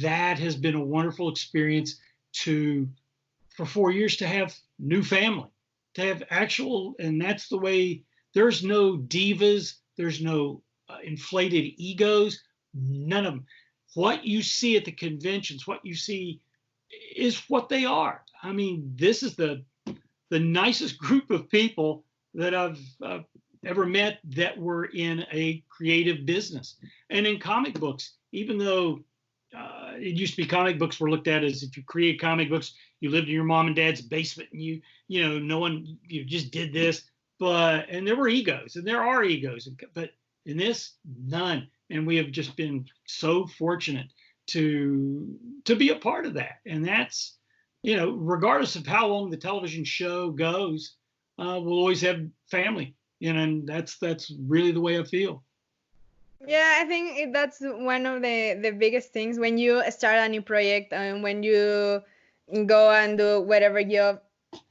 that has been a wonderful experience for 4 years to have new family, to have actual, and that's the way, there's no divas, there's no inflated egos, none of them. What you see at the conventions, what you see is what they are. I mean, this is the nicest group of people that I've ever met that were in a creative business. And in comic books, even though it used to be comic books were looked at as, if you create comic books, you lived in your mom and dad's basement and you know, no one, you just did this. And there were egos, and there are egos, but in this, none. And we have just been so fortunate to be a part of that. And that's, you know, regardless of how long the television show goes, we'll always have family. You know, and that's really the way I feel. Yeah, I think that's one of the biggest things when you start a new project and when you go and do whatever job.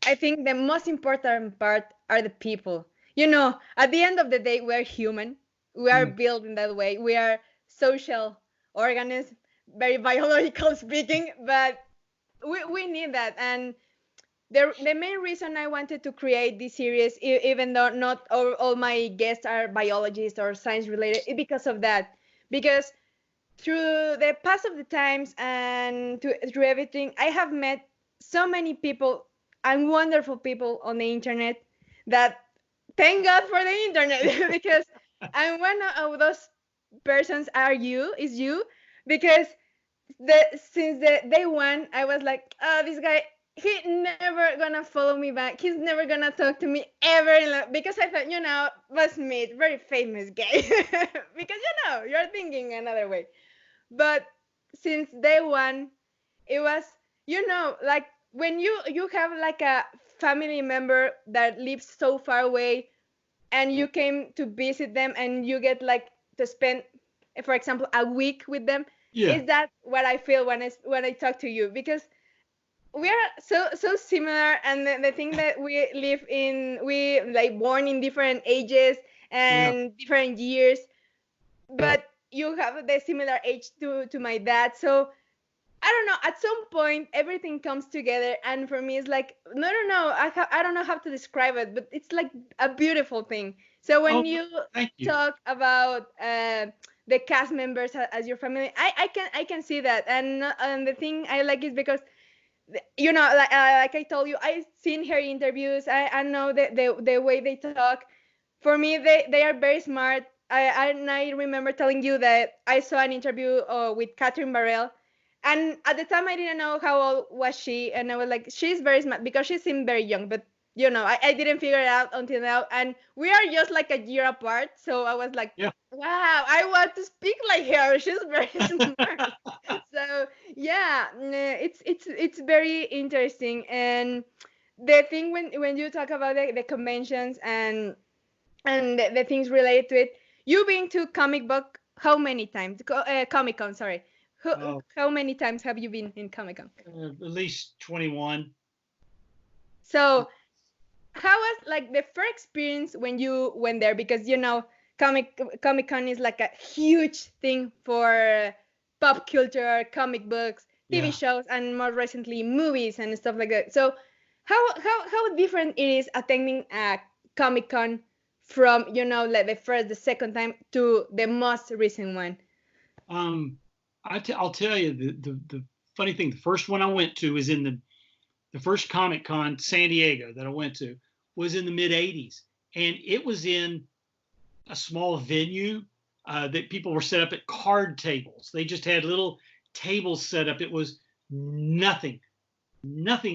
I think the most important part are the people. You know, at the end of the day, we're human. We are built in that way. We are social organisms, very biological speaking, but we need that. And the main reason I wanted to create this series, even though not all my guests are biologists or science related, is because of that. Because through the pass of the times and through everything, I have met so many people and wonderful people on the internet that thank God for the internet because I'm one of those persons is you, because since the day one, I was like, oh, this guy, he never gonna follow me back. He's never gonna talk to me ever, because I thought, you know, Beau Smith, very famous guy, because, you know, you're thinking another way. But since day one, it was, you know, like when you have like a family member that lives so far away and you came to visit them and you get like to spend, for example, a week with them. Yeah. Is that what I feel when I talk to you? Because we are so similar, and the thing that we like born in different ages and different years, but you have the similar age to my dad. So I don't know, at some point everything comes together, and for me it's like, no, I don't know how to describe it, but it's like a beautiful thing. So when you talk about the cast members as your family, I can see that, and the thing I like is because, you know, like I told you, I've seen her interviews. I know the way they talk. For me, they are very smart. I remember telling you that I saw an interview with Catherine Barrell, and at the time I didn't know how old was she, and I was like, she's very smart, because she seemed very young, but I didn't figure it out until now. And we are just like a year apart. So I was like, Yeah. wow, I want to speak like her. She's very smart. So yeah, it's very interesting. And the thing when you talk about the conventions and the things related to it, you've been to comic book how many times? Comic Con, sorry. How many times have you been in Comic Con? At least 21. So how was like the first experience when you went there? Because Comic Con is like a huge thing for pop culture, comic books, TV Yeah. shows, and more recently movies and stuff like that. So how different it is attending a Comic Con from like the first, the second time to the most recent one? I'll tell you the funny thing. The first one I went to was in the first Comic Con San Diego that I went to was in the mid '80s, and it was in a small venue that people were set up at card tables. They just had little tables set up. It was nothing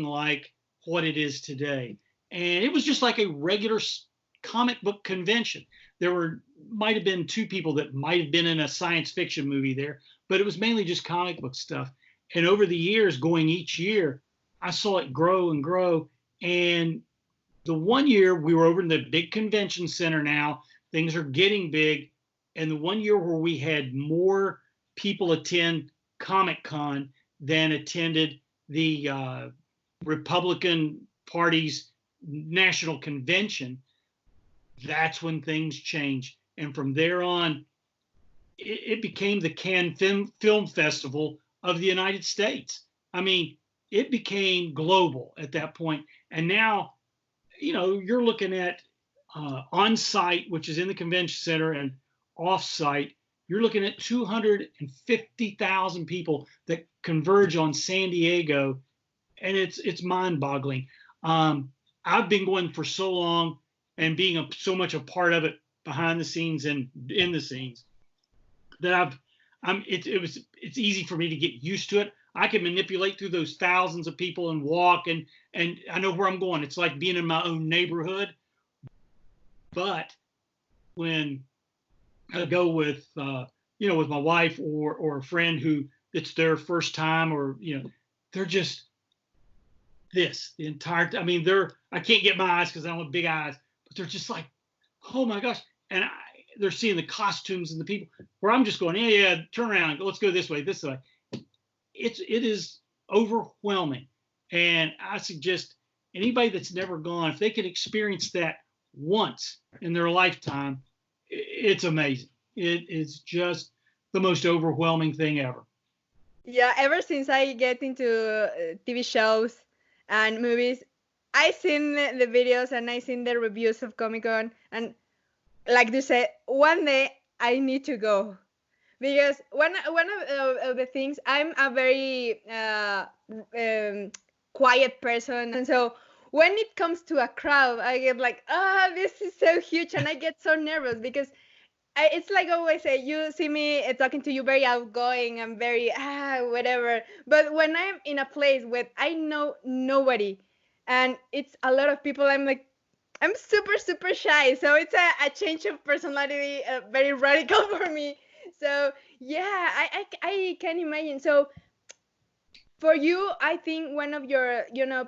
like what it is today, and it was just like a regular comic book convention. There might have been two people that might have been in a science fiction movie there, but it was mainly just comic book stuff. And over the years, going each year, I saw it grow and grow. And the one year we were over in the big convention center now, things are getting big. And the one year where we had more people attend Comic Con than attended the Republican Party's national convention, that's when things changed. And from there on, it became the Cannes Film Festival of the United States. I mean, it became global at that point. And now, you're looking at on-site, which is in the convention center, and off-site, you're looking at 250,000 people that converge on San Diego, and it's mind-boggling. I've been going for so long and being so much a part of it behind the scenes and in the scenes that it's easy for me to get used to it. I can manipulate through those thousands of people and walk and I know where I'm going. It's like being in my own neighborhood. But when I go with with my wife or a friend who it's their first time, or they're just the entire time. I mean, I can't get my eyes because I don't have big eyes, but they're just like, oh my gosh. And they're seeing the costumes and the people where I'm just going, yeah, turn around, let's go this way. It is overwhelming. And I suggest anybody that's never gone, if they could experience that once in their lifetime, it's amazing. It is just the most overwhelming thing ever. Yeah, ever since I get into TV shows and movies, I seen the videos and I seen the reviews of Comic-Con, and like you said, one day I need to go, because one of the things, I'm a very quiet person, and so when it comes to a crowd, I get like, this is so huge, and I get so nervous because it's like I always say, you see me talking to you very outgoing and very whatever, but when I'm in a place where I know nobody and it's a lot of people, I'm super, super shy. So it's a change of personality, very radical for me. So yeah, I can imagine. So for you, I think one of your,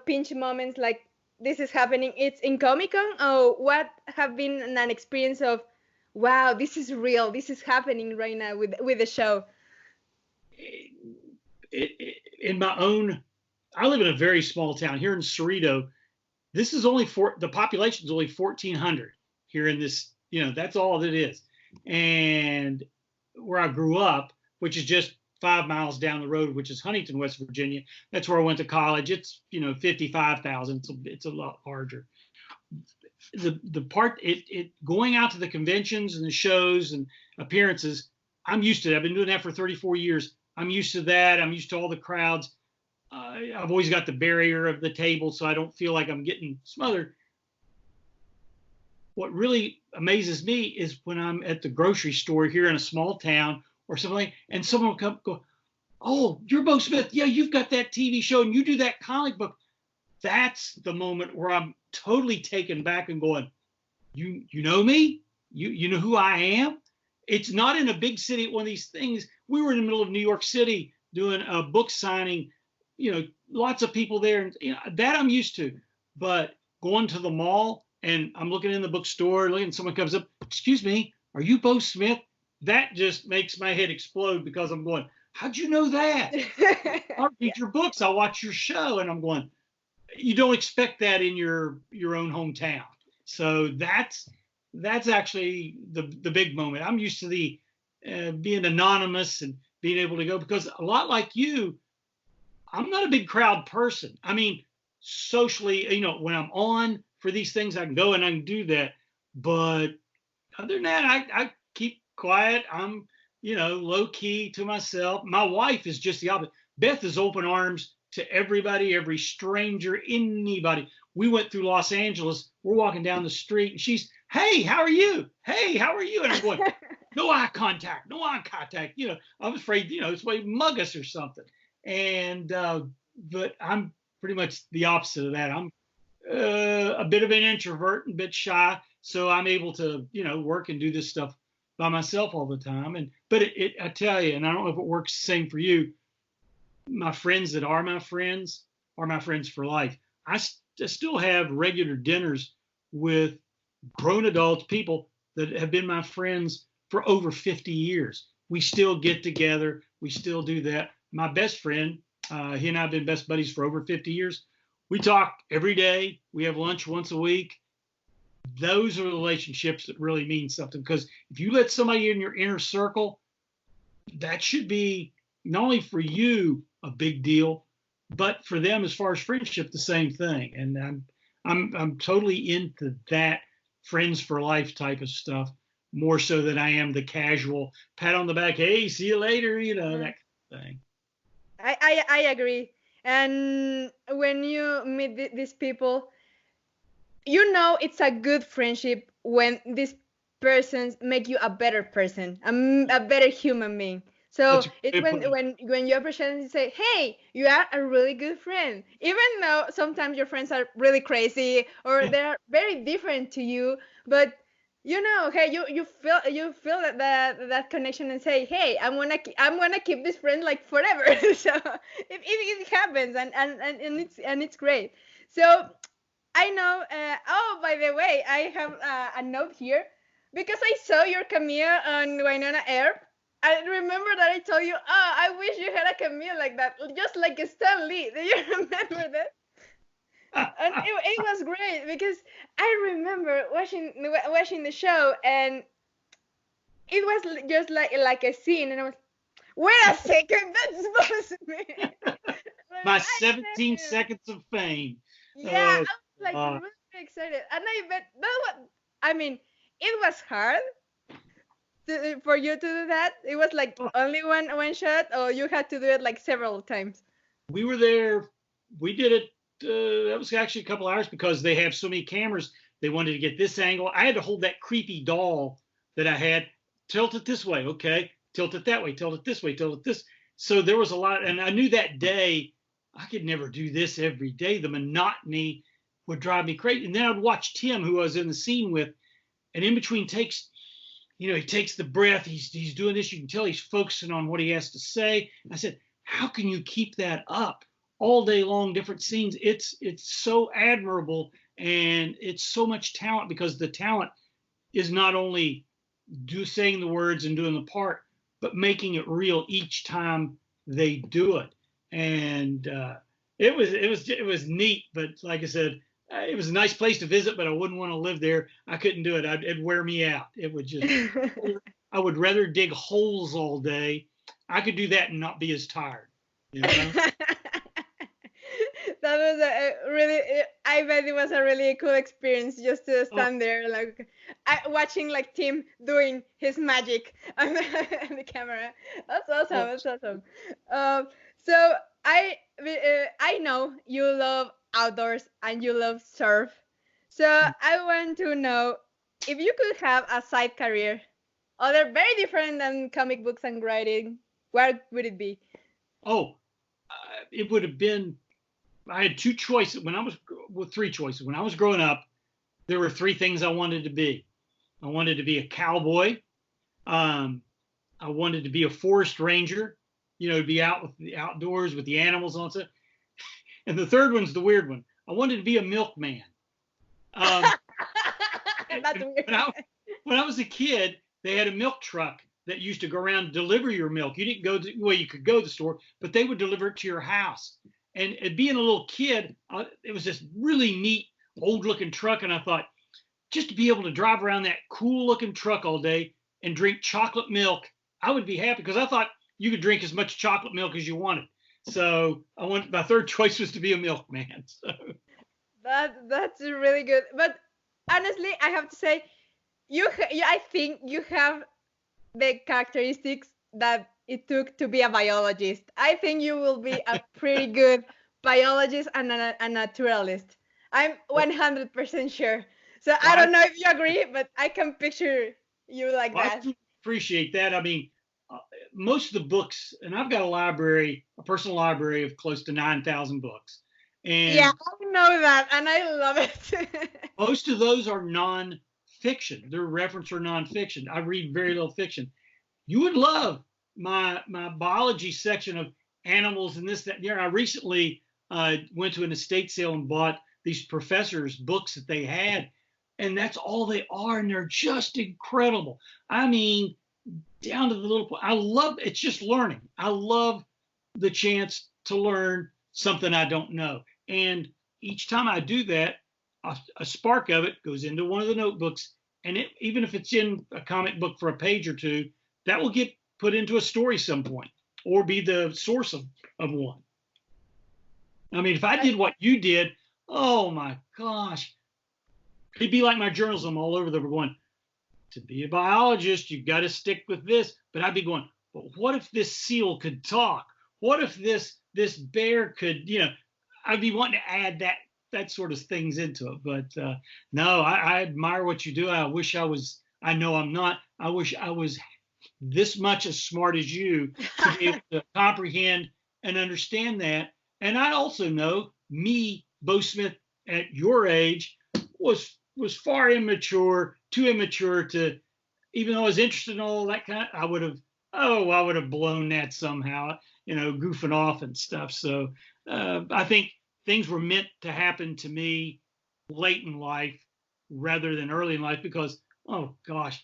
pinch moments like this is happening, it's in Comic-Con, or what have been an experience of, wow, this is real, this is happening right now with the show? In my own, I live in a very small town here in Cerrito. This is only the population is only 1,400 here in this, that's all it is. And where I grew up, which is just 5 miles down the road, which is Huntington, West Virginia, that's where I went to college. It's 55,000. It's a lot larger. The part going out to the conventions and the shows and appearances, I'm used to that. I've been doing that for 34 years. I'm used to that. I'm used to all the crowds. I've always got the barrier of the table, so I don't feel like I'm getting smothered. What really amazes me is when I'm at the grocery store here in a small town or something, and someone will come go, "Oh, you're Beau Smith. Yeah, you've got that TV show and you do that comic book." That's the moment where I'm totally taken back and going, you know me? You know who I am? It's not in a big city, one of these things. We were in the middle of New York City doing a book signing, lots of people there, and that I'm used to. But going to the mall and I'm looking in the bookstore, looking, someone comes up, excuse me, are you Beau Smith? That just makes my head explode because I'm going, how'd you know that? I'll read your books, I'll watch your show, and I'm going, you don't expect that in your own hometown. So that's actually the big moment. I'm used to the being anonymous and being able to go, because a lot like you, I'm not a big crowd person. I mean, socially, when I'm on for these things, I can go and I can do that. But other than that, I keep quiet. I'm, low key to myself. My wife is just the opposite. Beth is open arms to everybody, every stranger, anybody. We went through Los Angeles. We're walking down the street and she's, hey, how are you? Hey, how are you? And I'm going, no eye contact, no eye contact. I was afraid, this way mug us or something. And, but I'm pretty much the opposite of that. I'm a bit of an introvert and a bit shy. So I'm able to, work and do this stuff by myself all the time. But I tell you, and I don't know if it works the same for you, my friends that are my friends for life. I still have regular dinners with grown adults, people that have been my friends for over 50 years. We still get together. We still do that. My best friend, he and I have been best buddies for over 50 years. We talk every day. We have lunch once a week. Those are the relationships that really mean something, because if you let somebody in your inner circle, that should be not only for you a big deal, but for them, as far as friendship, the same thing. And I'm totally into that friends for life type of stuff, more so than I am the casual pat on the back, hey, see you later, that kind of thing. I agree. And when you meet these people, it's a good friendship when these persons make you a better person, a better human being. So it's when you appreciate and say, hey, you are a really good friend, even though sometimes your friends are really crazy or they're very different to you, but hey, you feel that connection and say, hey, I'm gonna keep this friend like forever. So it happens, and it's great. So I know. Oh, by the way, I have a note here because I saw your cameo on Wynonna Earp. I remember that I told you, oh, I wish you had a cameo like that, just like Stan Lee. Do you remember that? And it was great because I remember watching the show, and it was just like a scene, and I was, wait a second, that's supposed to be my 17 seconds of fame. Yeah, I was really excited, and I bet it was hard for you to do that. It was like only one shot, or you had to do it like several times. We were there. We did it. That was actually a couple hours because they have so many cameras. They wanted to get this angle. I had to hold that creepy doll that I had, tilt it this way, okay, tilt it that way, tilt it this way, tilt it this. So there was a lot, and I knew that day I could never do this every day. The monotony would drive me crazy. And then I'd watch Tim, who I was in the scene with, and in between takes, he takes the breath. He's doing this. You can tell he's focusing on what he has to say. And I said, how can you keep that up all day long, different scenes? It's so admirable, and it's so much talent, because the talent is not only saying the words and doing the part, but making it real each time they do it. And it was neat. But like I said, it was a nice place to visit, but I wouldn't want to live there. I couldn't do it. It'd wear me out. It would just, I would rather dig holes all day. I could do that and not be as tired. That was I bet it was a really cool experience just to stand there, like watching like Tim doing his magic on the camera. That's awesome. That's awesome. So I know you love outdoors and you love surf. So I want to know, if you could have a side career, other very different than comic books and writing, what would it be? It would have been I had two choices three choices. When I was growing up, there were three things I wanted to be. I wanted to be a cowboy. I wanted to be a forest ranger, to be out with the outdoors with the animals and stuff. And the third one's the weird one. I wanted to be a milkman. That's weird. When I was a kid, they had a milk truck that used to go around and deliver your milk. You didn't go to, well, you could go to the store, but they would deliver it to your house. And being a little kid, it was this really neat, old-looking truck. And I thought, just to be able to drive around that cool-looking truck all day and drink chocolate milk, I would be happy, because I thought you could drink as much chocolate milk as you wanted. So my third choice was to be a milkman. So. That's really good. But honestly, I have to say, I think you have the characteristics that it took to be a biologist. I think you will be a pretty good biologist and a naturalist. I'm 100% sure. So I don't know if you agree, but I can picture you like that. I appreciate that. I mean, most of the books, and I've got a personal library of close to 9,000 books. And yeah, I know that, and I love it. Most of those are non-fiction. They're reference or non-fiction. I read very little fiction. You would love my biology section of animals and this, that. I recently went to an estate sale and bought these professors' books that they had, and that's all they are, and they're just incredible. I mean, down to the little point. I love it's just learning. I love the chance to learn something I don't know. And each time I do that, a spark of it goes into one of the notebooks. And even if it's in a comic book for a page or two, that will get put into a story some point or be the source of one. I mean, if I did what you did, oh my gosh, it'd be like my journalism all over the one. To be a biologist, you've got to stick with this. But I'd be going, but what if this seal could talk? What if this bear could, I'd be wanting to add that sort of things into it. But no, I admire what you do. I know I'm not. I wish I was this much as smart as you to be able to comprehend and understand that. And I also know me, Beau Smith, at your age, was far too immature to, even though I was interested in all that kind of, I would have blown that somehow, goofing off and stuff. So I think things were meant to happen to me late in life rather than early in life, because, oh gosh,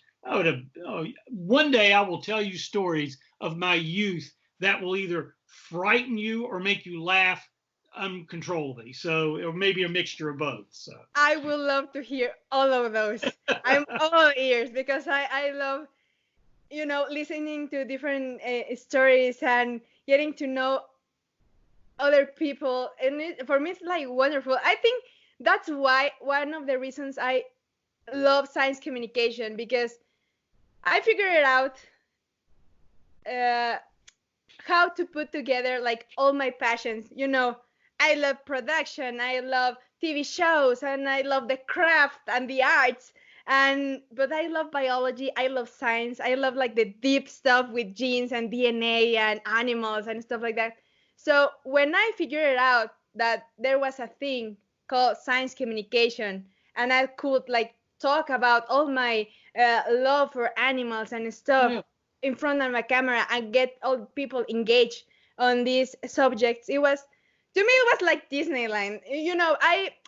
one day I will tell you stories of my youth that will either frighten you or make you laugh uncontrollably. So, or maybe a mixture of both. So I would love to hear all of those. I'm all ears, because I love, listening to different stories and getting to know other people. And for me, it's like wonderful. I think that's why one of the reasons I love science communication, because I figured out how to put together like all my passions. I love production, I love TV shows, and I love the craft and the arts. But I love biology, I love science, I love like the deep stuff with genes and DNA and animals and stuff like that. So when I figured out that there was a thing called science communication, and I could like talk about all my love for animals and stuff in front of my camera and get all people engaged on these subjects, to me it was like Disneyland.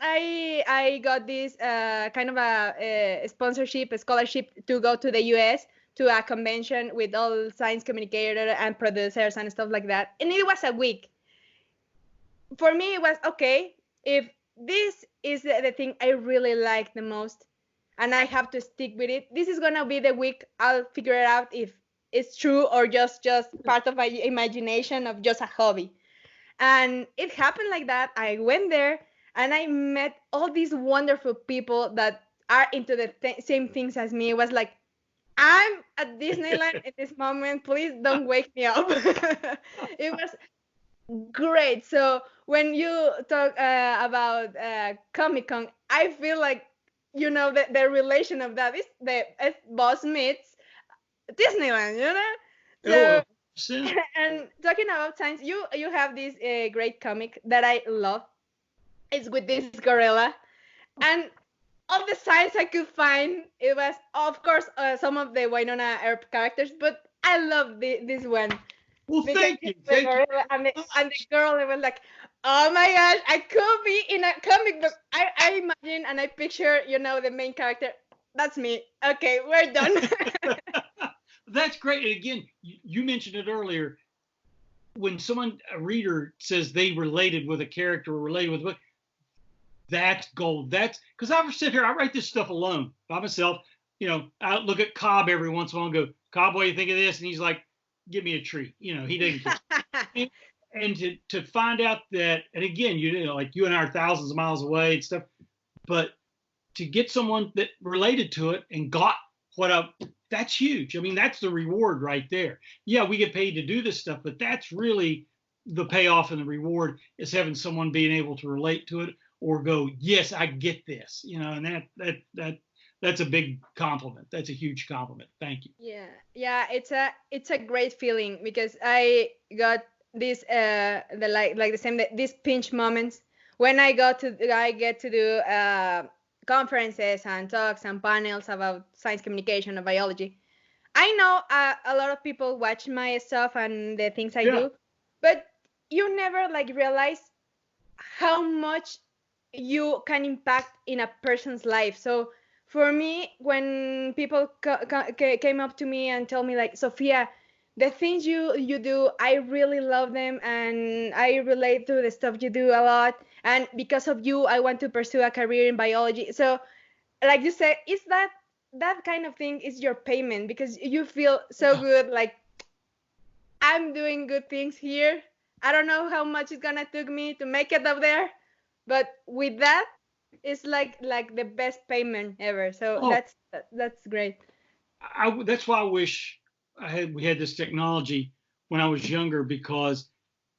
I got this kind of a sponsorship, a scholarship to go to the US to a convention with all science communicators and producers and stuff like that. And it was a week. For me, it was okay. If this is the thing I really like the most, and I have to stick with it, this is gonna be the week I'll figure it out if it's true or just part of my imagination of just a hobby. And it happened like that. I went there and I met all these wonderful people that are into the same things as me. It was like, I'm at Disneyland at this moment. Please don't wake me up. It was great. So when you talk about Comic-Con, I feel like, the relation of that is it's Beau Smith's Disneyland, So, and talking about science, you have this great comic that I love. is with this gorilla, and all the signs I could find, it was of course some of the Wynonna Earp characters, but I love this one. Well, Because thank you. it's the Thank you. gorilla and the girl, it was like, oh my gosh, I could be in a comic book. I imagine and I picture, the main character. That's me. Okay, we're done. That's great. And again, you mentioned it earlier. When a reader says they related with a character or related with a book, that's gold. That's because I sit here, I write this stuff alone by myself. I look at Cobb every once in a while and go, Cobb, what do you think of this? And he's like, give me a treat. He doesn't. And to find out that, and again, like you and I are thousands of miles away and stuff, but to get someone that related to it and got that's huge. I mean, that's the reward right there. Yeah, we get paid to do this stuff, but that's really the payoff and the reward is having someone being able to relate to it or go, yes, I get this, and that's a big compliment. That's a huge compliment. Thank you. Yeah, it's a great feeling because I got this the same these pinch moments when I get to do conferences and talks and panels about science communication and biology. I know a lot of people watch my stuff and the things I do, but you never realize how much you can impact in a person's life. So for me, when people came up to me and told me Sophia, the things you do, I really love them and I relate to the stuff you do a lot. And because of you, I want to pursue a career in biology. So like you said, is that kind of thing is your payment because you feel so good, I'm doing good things here. I don't know how much it's gonna take me to make it up there, but with that, it's like the best payment ever. So that's great. That's why I wish we had this technology when I was younger, because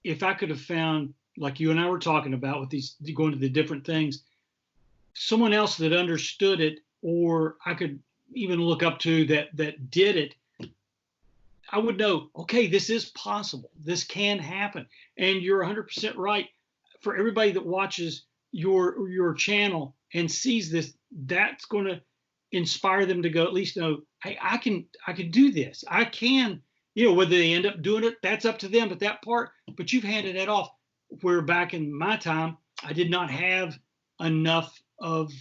if I could have found, like you and I were talking about with these going to the different things, someone else that understood it, or I could even look up to that did it, I would know, okay, this is possible. This can happen. And you're 100% right. For everybody that watches your channel and sees this, that's going to inspire them to go at least know, hey, I can do this. I can, whether they end up doing it, that's up to them. But you've handed that off. Where back in my time, I did not have enough of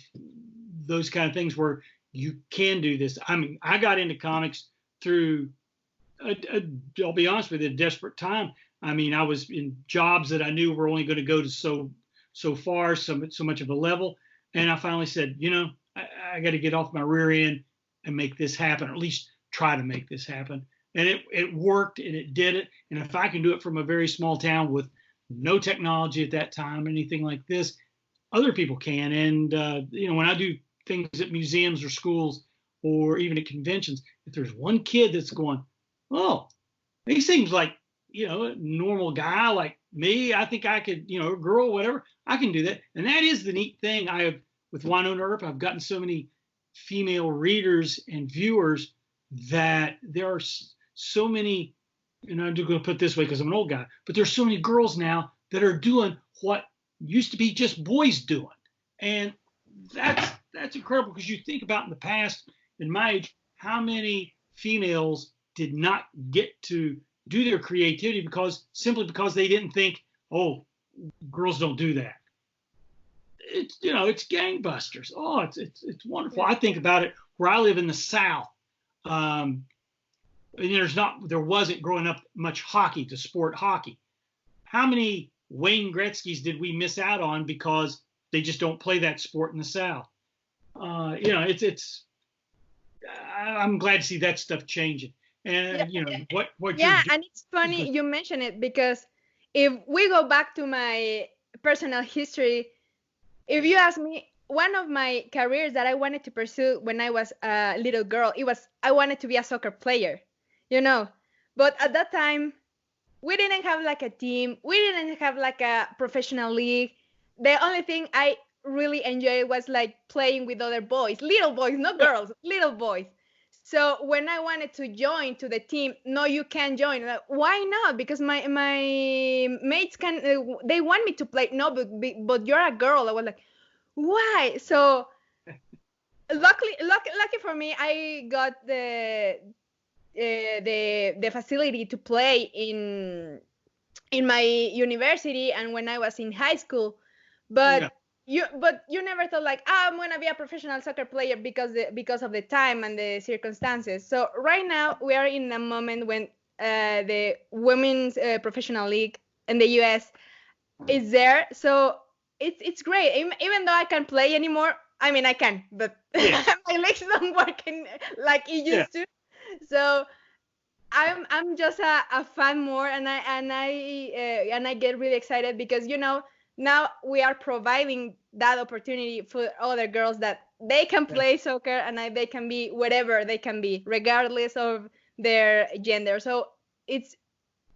those kind of things where you can do this. I mean, I got into comics through, I'll be honest with you, a desperate time. I mean, I was in jobs that I knew were only going to go to so far, so much of a level. And I finally said, I got to get off my rear end and make this happen, or at least try to make this happen. And it worked, and it did it. And if I can do it from a very small town with no technology at that time, anything like this, other people can. And, when I do things at museums or schools or even at conventions, if there's one kid that's going, oh, he seems like, a normal guy like me, I think I could, a girl, whatever, I can do that. And that is the neat thing. With Wynonna Earp, I've gotten so many female readers and viewers that there are so many, and I'm going to put it this way because I'm an old guy, but there's so many girls now that are doing what used to be just boys doing. And that's incredible, because you think about in the past, in my age, how many females did not get to do their creativity simply because they didn't think, oh, girls don't do that. It's it's gangbusters. Oh, it's wonderful. I think about it where I live in the South. And there wasn't growing up much hockey, to sport hockey. How many Wayne Gretzky's did we miss out on because they just don't play that sport in the South? I'm glad to see that stuff changing. And what and it's funny you mention it, because if we go back to my personal history, if you ask me, one of my careers that I wanted to pursue when I was a little girl, I wanted to be a soccer player, but at that time we didn't have a team, we didn't have a professional league. The only thing I really enjoyed was playing with other boys, little boys, not girls, little boys. So when I wanted to join to the team, no, you can't join. Like, why not? Because my mates can. They want me to play. No, but you're a girl. I was like, why? So lucky for me, I got the facility to play in my university and when I was in high school. But you never thought like, I'm gonna be a professional soccer player because of the time and the circumstances. So right now we are in a moment when the women's professional league in the US is there. So it's great. Even though I can't play anymore, I mean I can, but my legs don't work like it used to. So I'm just a fan more, and I get really excited because now we are providing that opportunity for other girls that they can play soccer and they can be whatever they can be regardless of their gender. So it's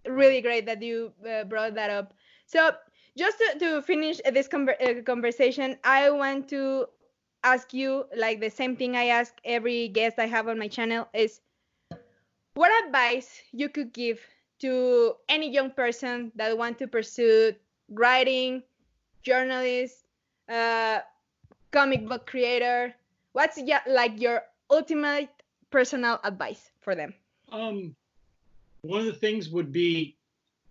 really great that you brought that up. So just to finish this conversation, I want to ask you like the same thing I ask every guest I have on my channel is, what advice you could give to any young person that want to pursue writing, journalist, comic book creator? What's like your ultimate personal advice for them? One of the things would be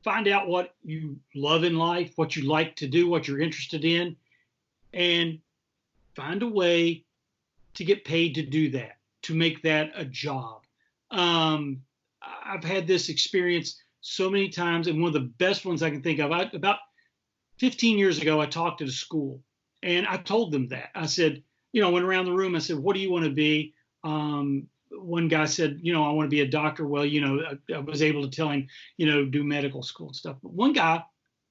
find out what you love in life, what you like to do, what you're interested in, and find a way to get paid to do that, to make that a job. I've had this experience so many times, and one of the best ones I can think of, about 15 years ago, I talked at a school, and I told them that. I said, went around the room, I said, what do you want to be? One guy said, I want to be a doctor. Well, I was able to tell him, do medical school and stuff. But one guy,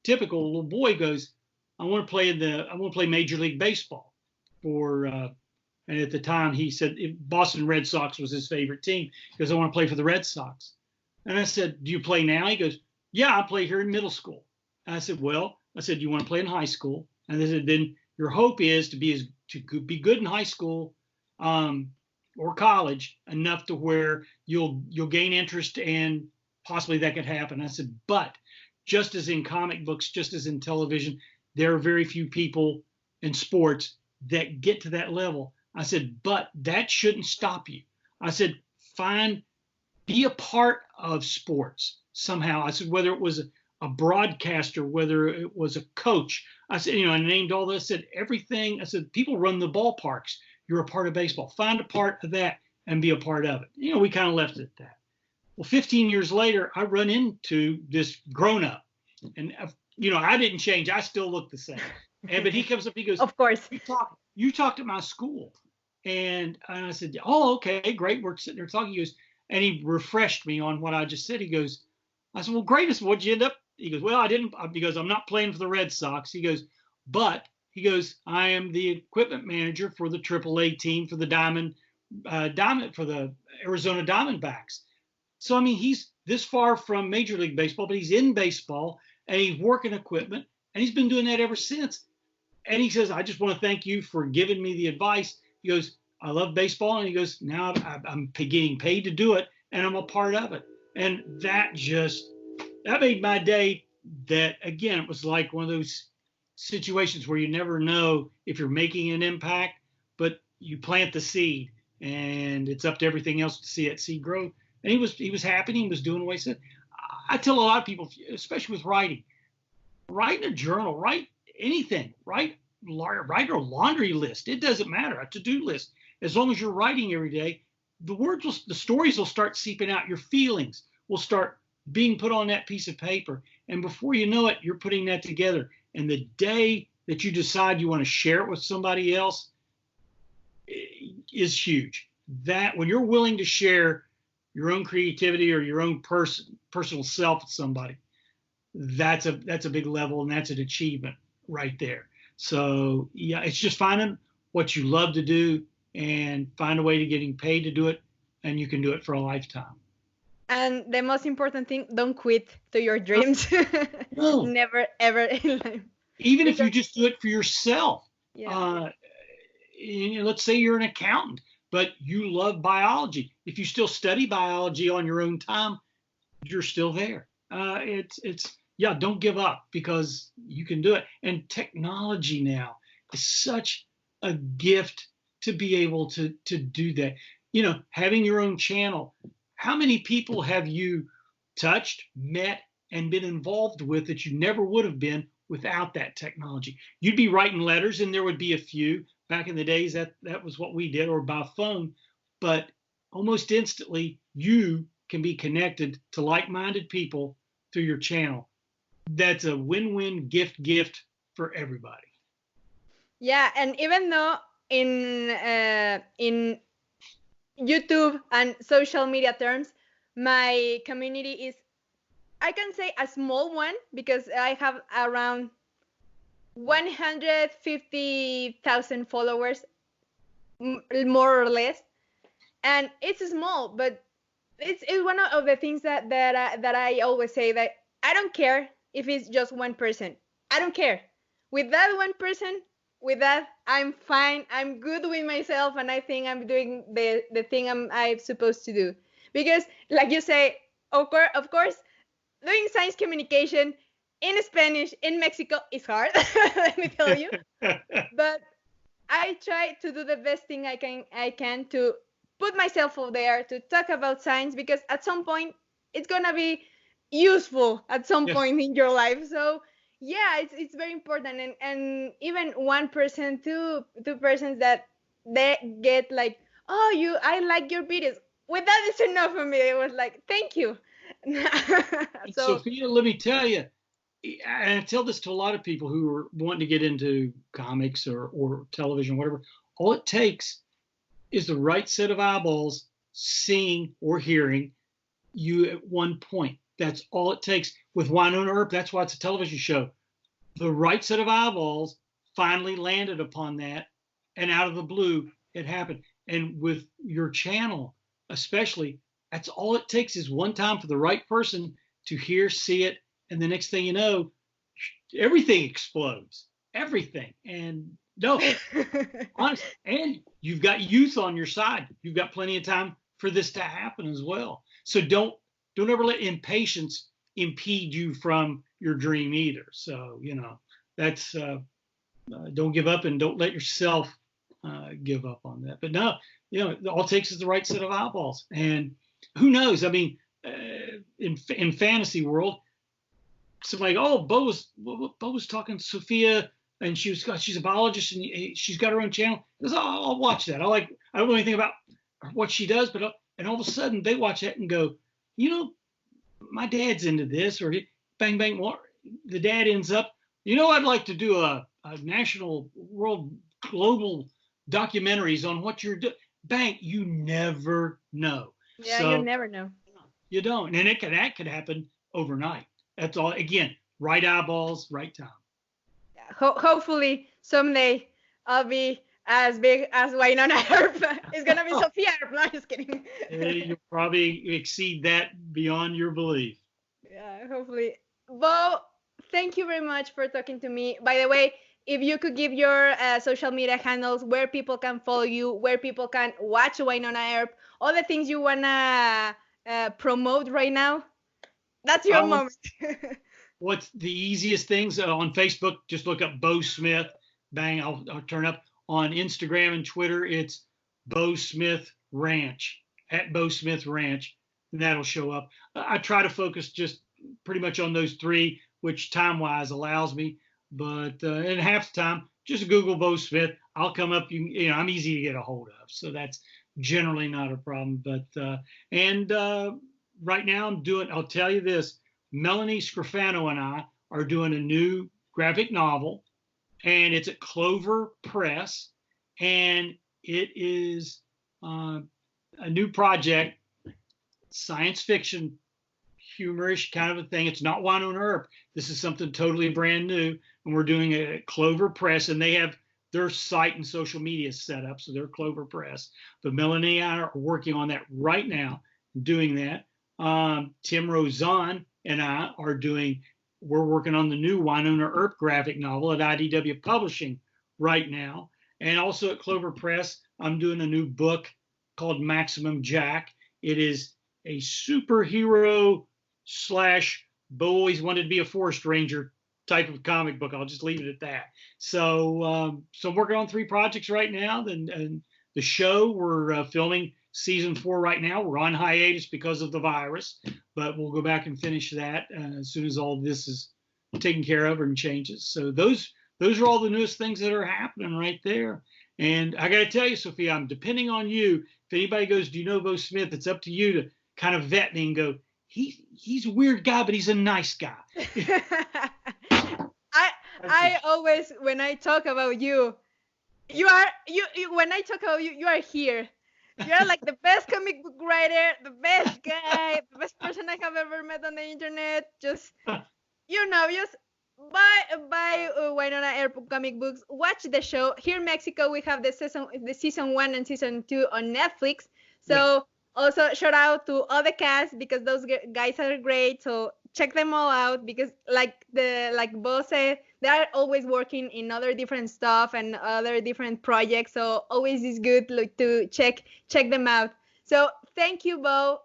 typical little boy, goes, I want to play Major League Baseball and at the time he said Boston Red Sox was his favorite team because I want to play for the Red Sox. And I said, do you play now? He goes, yeah, I play here in middle school. And I said, you want to play in high school? And they said, then your hope is to be good in high school or college enough to where you'll gain interest and possibly that could happen. I said, but just as in comic books, just as in television, there are very few people in sports that get to that level. I said, but that shouldn't stop you. I said, be a part of sports somehow. I said, whether it was a broadcaster, whether it was a coach. I said, I named all this, said everything. I said, people run the ballparks. You're a part of baseball. Find a part of that and be a part of it. We kind of left it at that. Well, 15 years later, I run into this grown-up. And, I didn't change. I still look the same. But he comes up, he goes, of course. You talked at my school. And I said, oh, okay, great. We're sitting there talking. He goes, and he refreshed me on what I just said. He goes, I said, well, great. What'd you end up? He goes, well, I didn't, because I'm not playing for the Red Sox. He goes, I am the equipment manager for the AAA team for the for the Arizona Diamondbacks. So, he's this far from Major League Baseball, but he's in baseball and he's working equipment and he's been doing that ever since. And he says, I just want to thank you for giving me the advice. He goes, I love baseball. And he goes, now I'm getting paid to do it and I'm a part of it. And that made my day. That, again, it was like one of those situations where you never know if you're making an impact, but you plant the seed and it's up to everything else to see that seed grow. And he was happy. He was doing what he said. I tell a lot of people, especially with writing a journal, write anything, write a laundry list. It doesn't matter, a to-do list. As long as you're writing every day, the stories will start seeping out. Your feelings will start being put on that piece of paper. And before you know it, you're putting that together. And the day that you decide you want to share it with somebody else is huge. That when you're willing to share your own creativity or your own personal self with somebody, that's a big level, and that's an achievement right there. So yeah, it's just finding what you love to do and find a way to getting paid to do it, and you can do it for a lifetime. And the most important thing, don't quit to your dreams. No. Never, ever in life. Even if you just do it for yourself. Yeah. Let's say you're an accountant. but you love biology. If you still study biology on your own time, you're still there. Yeah, don't give up, because you can do it. And technology now is such a gift to be able to do that. You know, having your own channel. How many people have you touched, met, and been involved with that you never would have been without that technology? You'd be writing letters, and there would be a few. Back in the days, that was what we did, or by phone. But almost instantly, you can be connected to like-minded people through your channel. That's a win-win gift for everybody. Yeah, and even though in YouTube and social media terms, my community is, I can say, a small one, because I have around 150,000 followers, more or less, and it's small, but it's one of the things that I always say, that I don't care if it's just one person. I don't care. With that one person, with that, I'm fine. I'm good with myself, and I think I'm doing the thing I'm supposed to do. Because, like you say, of course, doing science communication in Spanish in Mexico is hard. Let me tell you. But I try to do the best thing I can to put myself out there to talk about science, because at some point it's gonna be useful at some point in your life. So yeah, it's very important, and even one person, two persons that they get like, oh, I like your videos. With that is enough for me. It was like, thank you. So Sophia, let me tell you, and I tell this to a lot of people who are wanting to get into comics or television, whatever. All it takes is the right set of eyeballs seeing or hearing you at one point. That's all it takes. With Wynonna Earp, that's why it's a television show. The right set of eyeballs finally landed upon that, and out of the blue, it happened. And with your channel, especially, that's all it takes is one time for the right person to hear, see it, and the next thing you know, everything explodes. Everything. And no, honest. And you've got youth on your side. You've got plenty of time for this to happen as well. So don't ever let impatience impede you from your dream either. So, you know, that's don't give up, and don't let yourself give up on that. But no, you know, all it takes is the right set of eyeballs. And who knows? I mean, in fantasy world, somebody, oh, Beau was talking to Sophia, and she's a biologist, and she's got her own channel. He goes, oh, I'll watch that. I don't know anything about what she does, but and all of a sudden they watch that and go, you know, my dad's into this, or bang bang. The dad ends up, you know, I'd like to do a national, world, global documentaries on what you're doing. Bang, you never know. Yeah, so, you never know. You don't, and that could happen overnight. That's all. Again, right eyeballs, right time. Yeah, hopefully someday I'll be as big as Wynonna Earp. It's gonna be Sophia Earp. No, just kidding. You'll probably exceed that beyond your belief. Yeah, hopefully. Beau, thank you very much for talking to me. By the way, if you could give your social media handles, where people can follow you, where people can watch Wynonna Earp, all the things you wanna promote right now, that's your moment. What's the easiest things on Facebook? Just look up Beau Smith. Bang, I'll turn up. On Instagram and Twitter, it's Beau Smith Ranch, at Beau Smith Ranch, and that'll show up. I try to focus just pretty much on those three, which time-wise allows me. But in half the time, just Google Beau Smith. I'll come up. You know, I'm easy to get a hold of, so that's generally not a problem. But right now I'll tell you this, Melanie Scrofano and I are doing a new graphic novel, and it's at Clover Press, and it is a new project, science fiction, humorish kind of a thing. It's not Wynonna Earp. This is something totally brand new, and we're doing it at Clover Press, and they have their site and social media set up, so they're Clover Press. But Melanie and I are working on that right now, doing that. Tim Rozon and I we're working on the new Wynonna Earp graphic novel at IDW Publishing right now. And also at Clover Press, I'm doing a new book called Maximum Jack. It is a superhero slash Beau always wanted to be a forest ranger type of comic book. I'll just leave it at that. So, so I'm working on 3 projects right now. And the show, we're filming season 4 right now. We're on hiatus because of the virus, but we'll go back and finish that as soon as all this is taken care of and changes. So those are all the newest things that are happening right there. And I got to tell you, Sophia, I'm depending on you. If anybody goes, do you know Beau Smith? It's up to you to kind of vet me and go, he's a weird guy, but he's a nice guy. I always, when I talk about you when I talk about you are here. You're like the best comic book writer, the best guy, the best person I have ever met on the internet. Just, just buy Wynonna Earp comic books. Watch the show. Here in Mexico, we have the season 1 and season 2 on Netflix. So also shout out to all the cast because those guys are great. So check them all out because like Beau said, they are always working in other different stuff and other different projects. So always is good to check them out. So thank you, Beau.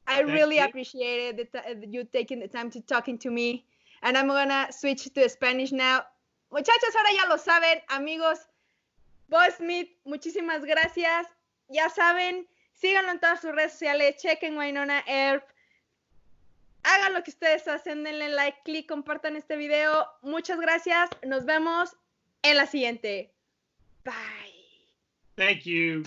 I really appreciated you taking the time to talking to me. And I'm gonna switch to Spanish now. Muchachos, ahora ya lo saben, amigos. Beau Smith, muchísimas gracias. Ya saben, síganlo en todas sus redes sociales, chequen Wynonna Earp. Hagan lo que ustedes hacen, denle like, click, compartan este video. Muchas gracias. Nos vemos en la siguiente. Bye. Thank you.